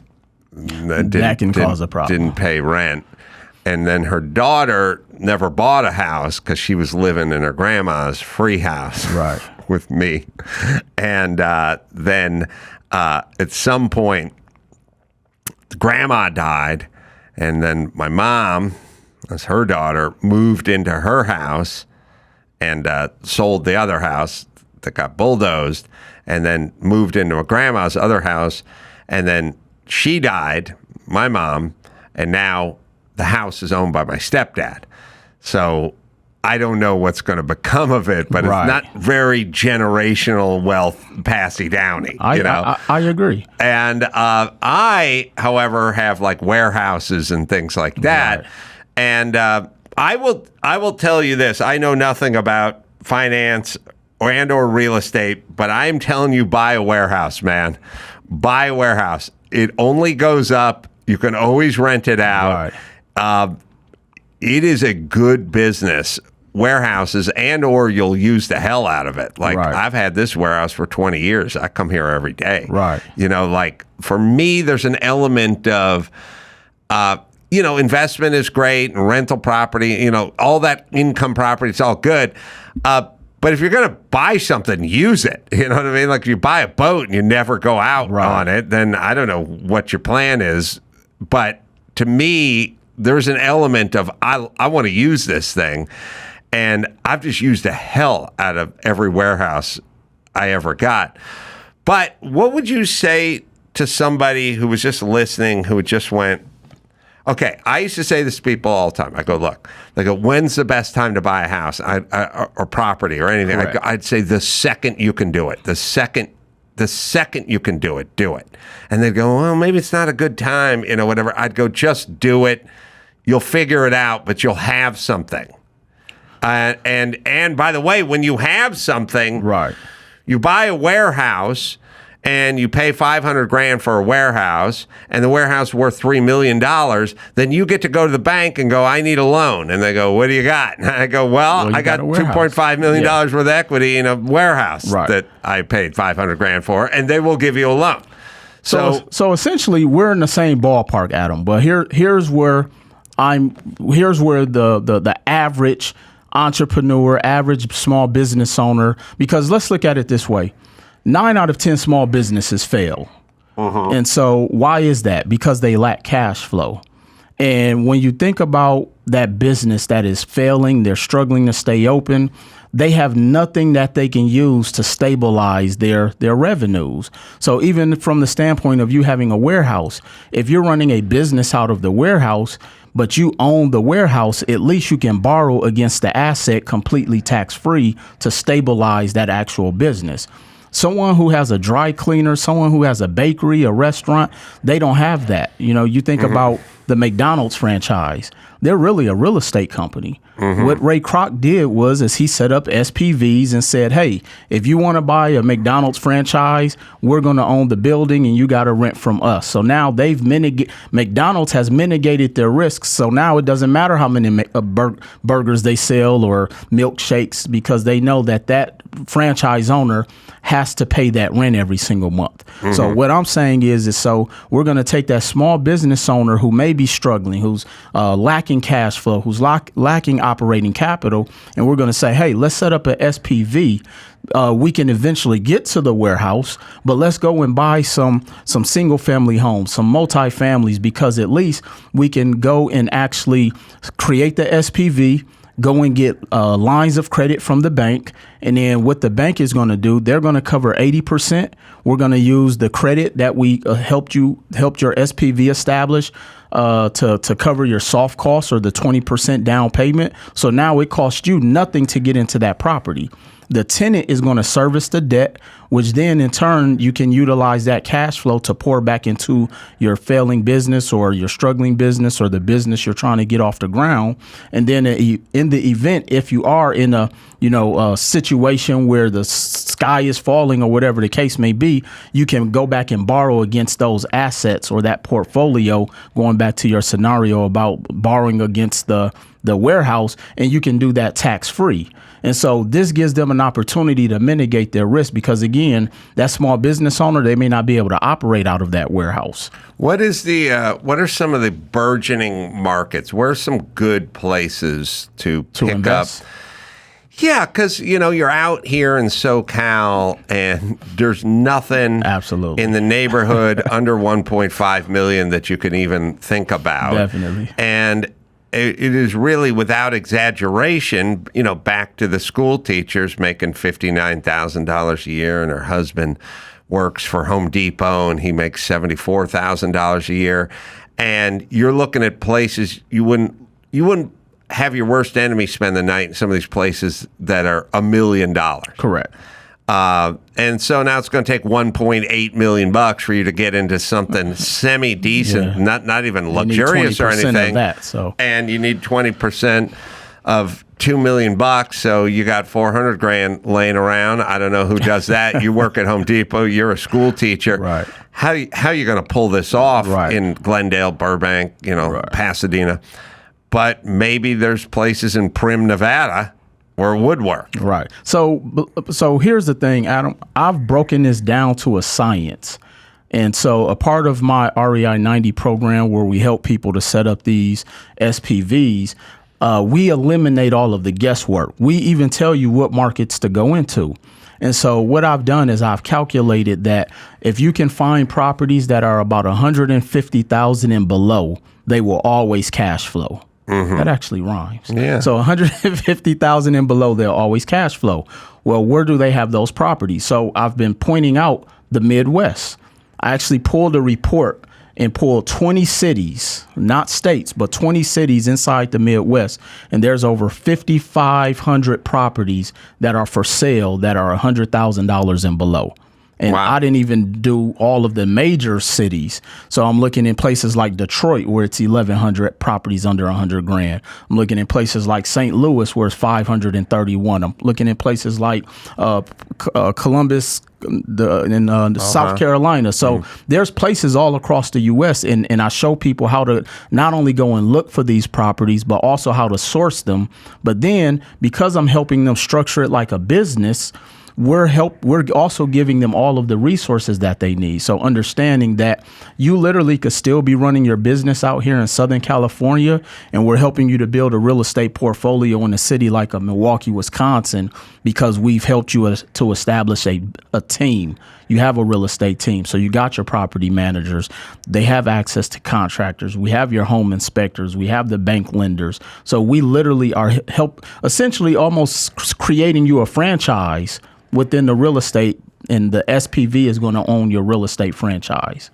That can cause a problem. Didn't pay rent. And then her daughter never bought a house because she was living in her grandma's free house with me. And then at some point, grandma died. And then my mom, as her daughter, moved into her house and sold the other house that got bulldozed, and then moved into a grandma's other house, and then she died, my mom, and now the house is owned by my stepdad. So I don't know what's going to become of it, but it's not very generational wealth passy downy. I agree. And I, however, have like warehouses and things like that. Right. And I will tell you this: I know nothing about finance or real estate, but I'm telling you, buy a warehouse, man. Buy a warehouse. It only goes up. You can always rent it out. Right. It is a good business. warehouses, and or you'll use the hell out of it. Like I've had this warehouse for 20 years. I come here every day. Right. You know, like for me, there's an element of, you know, investment is great and rental property, you know, all that income property, it's all good. But if you're going to buy something, use it. You know what I mean? Like if you buy a boat and you never go out on it, then I don't know what your plan is. But to me, there's an element of I want to use this thing. And I've just used the hell out of every warehouse I ever got. But what would you say to somebody who was just listening, who just went, okay, I used to say this to people all the time. I go, look, they go, when's the best time to buy a house or property or anything? I'd say the second you can do it. The second you can do it, do it. And they'd go, well, maybe it's not a good time, you know, whatever. I'd go, just do it. You'll figure it out, but you'll have something. And by the way, when you have something, you buy a warehouse and you pay $500,000 for a warehouse, and the warehouse is worth $3 million, then you get to go to the bank and go, I need a loan. And they go, what do you got? And I go, well I got $2.5 million worth of equity in a warehouse that I paid $500,000 for, and they will give you a loan. So essentially, we're in the same ballpark, Adam. But here's where the average entrepreneur, average small business owner, because let's look at it this way. 9 out of 10 small businesses fail. And so why is that? Because they lack cash flow. And when you think about that business that is failing, they're struggling to stay open, they have nothing that they can use to stabilize their revenues. So even from the standpoint of you having a warehouse, if you're running a business out of the warehouse, but you own the warehouse, at least you can borrow against the asset completely tax-free to stabilize that actual business. Someone who has a dry cleaner, someone who has a bakery, a restaurant, they don't have that. You know, you think about the McDonald's franchise. They're really a real estate company. What Ray Kroc did was he set up SPVs and said, hey, if you want to buy a McDonald's franchise, we're going to own the building and you got to rent from us. So now McDonald's has mitigated their risks. So now it doesn't matter how many burgers they sell or milkshakes, because they know that franchise owner has to pay that rent every single month. So what I'm saying is so we're going to take that small business owner who may be struggling, who's lacking cash flow, who's lacking operating capital, and we're going to say, hey, let's set up an SPV. We can eventually get to the warehouse, but let's go and buy some single family homes, some multi-families, because at least we can go and actually create the SPV, go and get lines of credit from the bank. And then what the bank is going to do, they're going to cover 80%. We're going to use the credit that we helped your SPV establish to cover your soft costs, or the 20% down payment. So now it costs you nothing to get into that property. The tenant is going to service the debt, which then in turn you can utilize that cash flow to pour back into your failing business or your struggling business or the business you're trying to get off the ground. And then in the event, if you are in a situation where the sky is falling or whatever the case may be, you can go back and borrow against those assets or that portfolio, going back to your scenario about borrowing against the warehouse, and you can do that tax free. And so this gives them an opportunity to mitigate their risk, because again, that small business owner, they may not be able to operate out of that warehouse. What are some of the burgeoning markets? Where are some good places to pick invest? Up? Yeah, because, you're out here in SoCal and there's nothing in the neighborhood under 1.5 million that you can even think about. Definitely. And it is really, without exaggeration, back to the school teachers making $59,000 a year, and her husband works for Home Depot and he makes $74,000 a year. And you're looking at places you wouldn't have your worst enemy spend the night in some of these places that are $1 million. Correct. And so now it's going to take $1.8 million for you to get into something semi-decent, not even luxurious or anything. Of that, and you need 20% of $2 million, so you got $400,000 laying around. I don't know who does that. You work at Home Depot. You're a school teacher. Right. How are you going to pull this off in Glendale, Burbank, Pasadena? But maybe there's places in Prim, Nevada or would work. Right. So here's the thing, Adam. I've broken this down to a science. And so a part of my REI 90 program where we help people to set up these SPVs, we eliminate all of the guesswork. We even tell you what markets to go into. And so what I've done is I've calculated that if you can find properties that are about 150,000 and below, they will always cash flow. Mm-hmm. That actually rhymes. Yeah. So 150,000 and below, they'll always cash flow. Well, where do they have those properties? So I've been pointing out the Midwest. I actually pulled a report and pulled 20 cities, not states, but 20 cities inside the Midwest. And there's over 5,500 properties that are for sale that are $100,000 and below. And wow. I didn't even do all of the major cities. So I'm looking in places like Detroit, where it's 1,100 properties under 100 grand. I'm looking in places like St. Louis, where it's 531. I'm looking in places like Columbus, South Carolina. So there's places all across the U.S. And I show people how to not only go and look for these properties, but also how to source them. But then because I'm helping them structure it like a business, we're also giving them all of the resources that they need. So understanding that you literally could still be running your business out here in Southern California, and we're helping you to build a real estate portfolio in a city like Milwaukee, Wisconsin, because we've helped you to establish a team. You have a real estate team. So you got your property managers. They have access to contractors. We have your home inspectors. We have the bank lenders. So we literally are essentially almost creating you a franchise within the real estate, and the SPV is going to own your real estate franchise.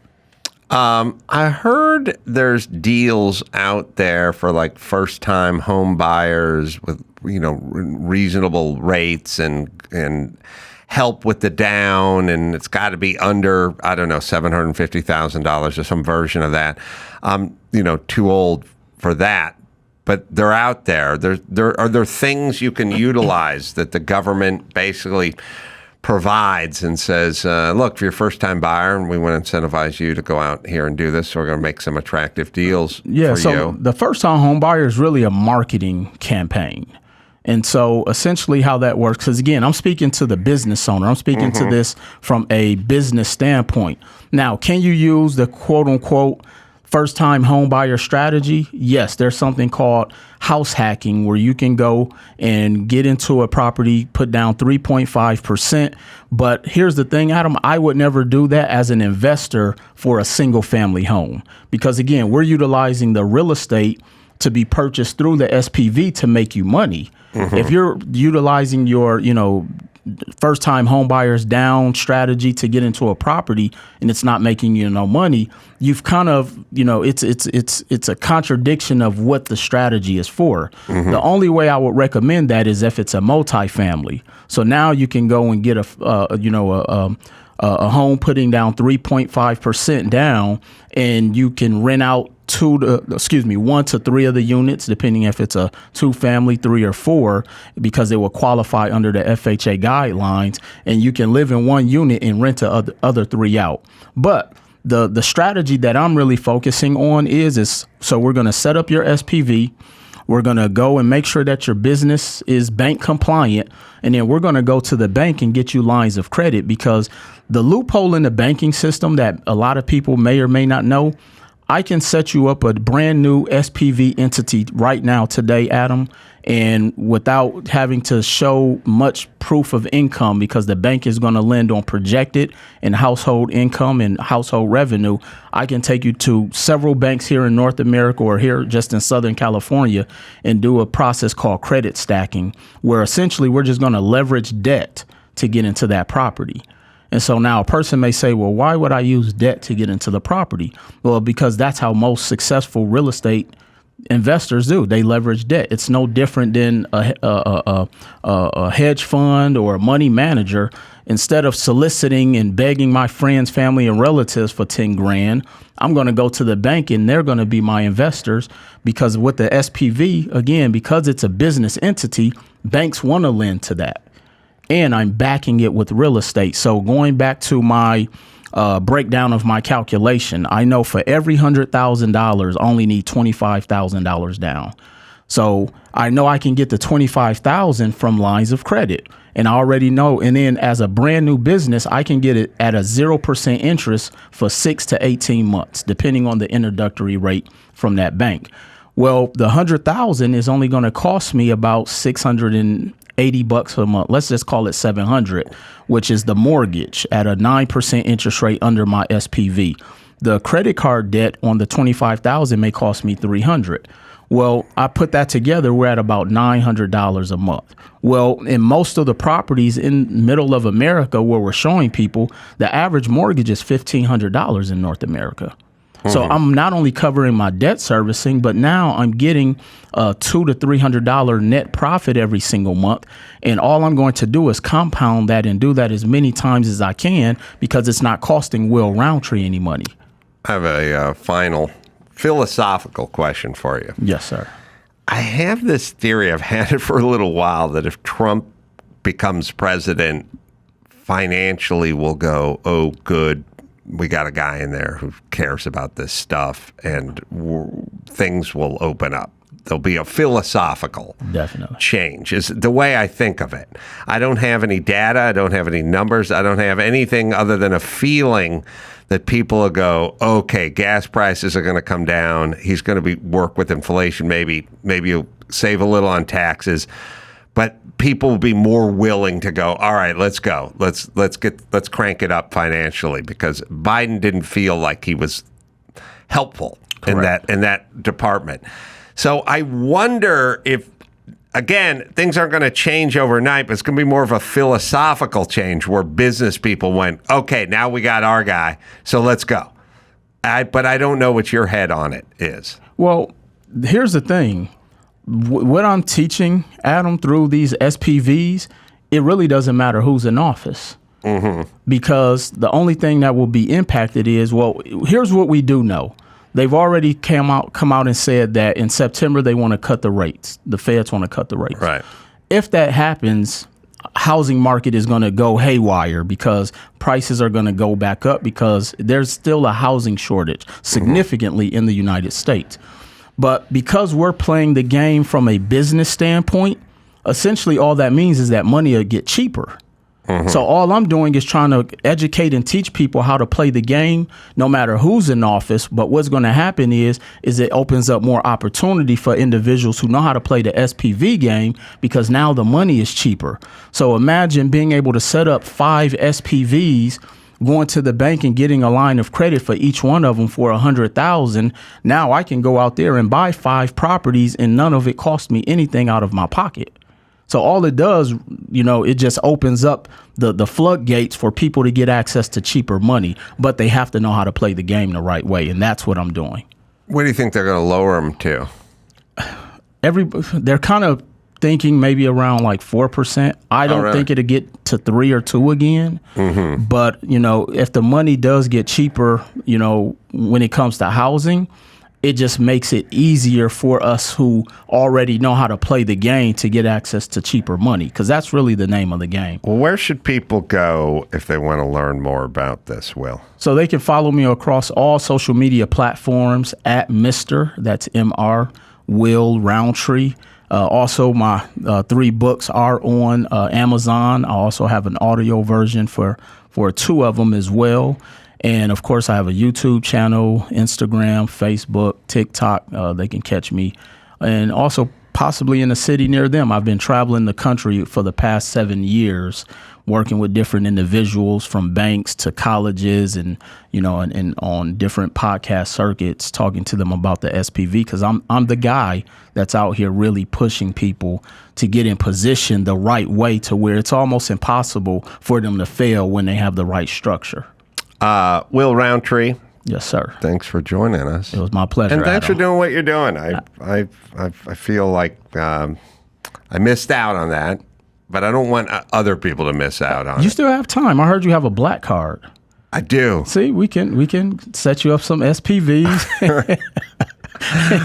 I heard there's deals out there for like first-time home buyers with, reasonable rates and help with the down, and it's got to be under, I don't know, $750,000 or some version of that. I'm, too old for that. But they're out there. Are there things you can utilize that the government basically provides and says, look, if you're a first-time buyer and we want to incentivize you to go out here and do this, so we're going to make some attractive deals for you. So the first-time home buyer is really a marketing campaign. And so essentially how that works, because again, I'm speaking to the business owner. I'm speaking to this from a business standpoint. Now, can you use the quote-unquote first-time home buyer strategy? Yes, there's something called house hacking where you can go and get into a property, put down 3.5%. But here's the thing, Adam, I would never do that as an investor for a single family home. Because again, we're utilizing the real estate to be purchased through the SPV to make you money. If you're utilizing your, first-time home buyers down strategy to get into a property and it's not making you no money, you've kind of, it's a contradiction of what the strategy is for. The only way I would recommend that is if it's a multifamily. So now you can go and get a home putting down 3.5% down, and you can rent out 1 to 3 of the units, depending if it's a 2-family, 3 or 4, because they will qualify under the FHA guidelines, and you can live in one unit and rent the other 3 out. But the strategy that I'm really focusing on is so we're going to set up your SPV. We're going to go and make sure that your business is bank compliant. And then we're going to go to the bank and get you lines of credit, because the loophole in the banking system that a lot of people may or may not know, I can set you up a brand new SPV entity right now today, Adam, and without having to show much proof of income, because the bank is going to lend on projected and household income and household revenue. I can take you to several banks here in North America or here just in Southern California and do a process called credit stacking, where essentially we're just going to leverage debt to get into that property. And so now a person may say, well, why would I use debt to get into the property? Well, because that's how most successful real estate investors do. They leverage debt. It's no different than a hedge fund or a money manager. Instead of soliciting and begging my friends, family, and relatives for 10 grand, I'm going to go to the bank and they're going to be my investors, because with the SPV, again, because it's a business entity, banks want to lend to that. And I'm backing it with real estate. So going back to my breakdown of my calculation, I know for every $100,000, I only need $25,000 down. So I know I can get the 25,000 from lines of credit. And I already know. And then as a brand new business, I can get it at a 0% interest for 6 to 18 months, depending on the introductory rate from that bank. Well, the 100,000 is only going to cost me about $680 a month. Let's just call it 700, which is the mortgage at a 9% interest rate under my SPV. The credit card debt on the 25,000 may cost me 300. Well, I put that together, we're at about $900 a month. Well, in most of the properties in middle of America where we're showing people, the average mortgage is $1,500 in North America. So I'm not only covering my debt servicing, but now I'm getting a $200 to $300 net profit every single month. And all I'm going to do is compound that and do that as many times as I can because it's not costing Will Roundtree any money. I have a final philosophical question for you. Yes, sir. I have this theory, I've had it for a little while, that if Trump becomes president, financially we'll go, oh, good, we got a guy in there who cares about this stuff, and things will open up. There'll be a philosophical change, is the way I think of it. I don't have any data. I don't have any numbers. I don't have anything other than a feeling that people will go, okay, gas prices are going to come down. He's going to work with inflation. Maybe you'll save a little on taxes, but people will be more willing to go, all right, let's go. Let's crank it up financially, because Biden didn't feel like he was helpful in that department. So I wonder if, again, things aren't going to change overnight, but it's going to be more of a philosophical change where business people went, okay, now we got our guy, so let's go. But I don't know what your head on it is. Well, here's the thing. What I'm teaching, Adam, through these SPVs, it really doesn't matter who's in office. Because the only thing that will be impacted is, well, here's what we do know. They've already come out and said that in September they want to cut the rates. The feds want to cut the rates. Right. If that happens, housing market is going to go haywire because prices are going to go back up because there's still a housing shortage significantly in the United States. But because we're playing the game from a business standpoint, essentially all that means is that money will get cheaper. So all I'm doing is trying to educate and teach people how to play the game, no matter who's in office. But what's going to happen is it opens up more opportunity for individuals who know how to play the SPV game, because now the money is cheaper. So imagine being able to set up 5 SPVs, going to the bank and getting a line of credit for each one of them for $100,000. Now I can go out there and buy 5 properties and none of it cost me anything out of my pocket. So all it does, it just opens up the floodgates for people to get access to cheaper money, but they have to know how to play the game the right way, and that's what I'm doing. What do you think they're going to lower them to? They're kind of thinking maybe around like 4%. I don't think it'll get to 3 or 2 again. But, if the money does get cheaper, when it comes to housing, it just makes it easier for us who already know how to play the game to get access to cheaper money, because that's really the name of the game. Well, where should people go if they want to learn more about this, Will? So they can follow me across all social media platforms at Mr. That's M.R. Will Roundtree. Also, my 3 books are on Amazon. I also have an audio version for 2 of them as well. And, of course, I have a YouTube channel, Instagram, Facebook, TikTok. They can catch me. And also possibly in a city near them. I've been traveling the country for the past 7 years, working with different individuals from banks to colleges and on different podcast circuits, talking to them about the SPV, because I'm the guy that's out here really pushing people to get in position the right way to where it's almost impossible for them to fail when they have the right structure. Will Roundtree. Yes, sir. Thanks for joining us. It was my pleasure. And thanks Adam. for doing what you're doing. I feel like I missed out on that, but I don't want other people to miss out on it. You still have time. I heard you have a black card. I do. See, we can set you up some SPVs.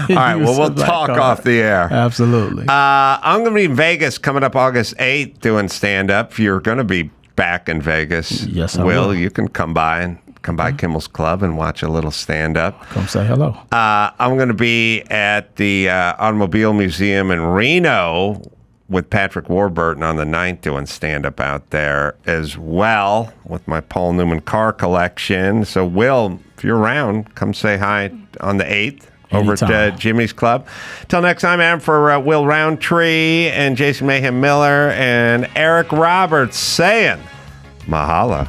All right, well, we'll talk off the air. Absolutely. I'm going to be in Vegas coming up August 8th doing stand-up. You're going to be back in Vegas. Yes, I will. will. You can come by and Come by Kimmel's Club and watch a little stand-up. Come say hello. I'm going to be at the Automobile Museum in Reno with Patrick Warburton on the 9th doing stand-up out there as well with my Paul Newman car collection. So, Will, if you're around, come say hi on the 8th over at Jimmy's Club. Till next time, I'm for Will Roundtree and Jason Mayhem Miller and Eric Roberts saying mahalo.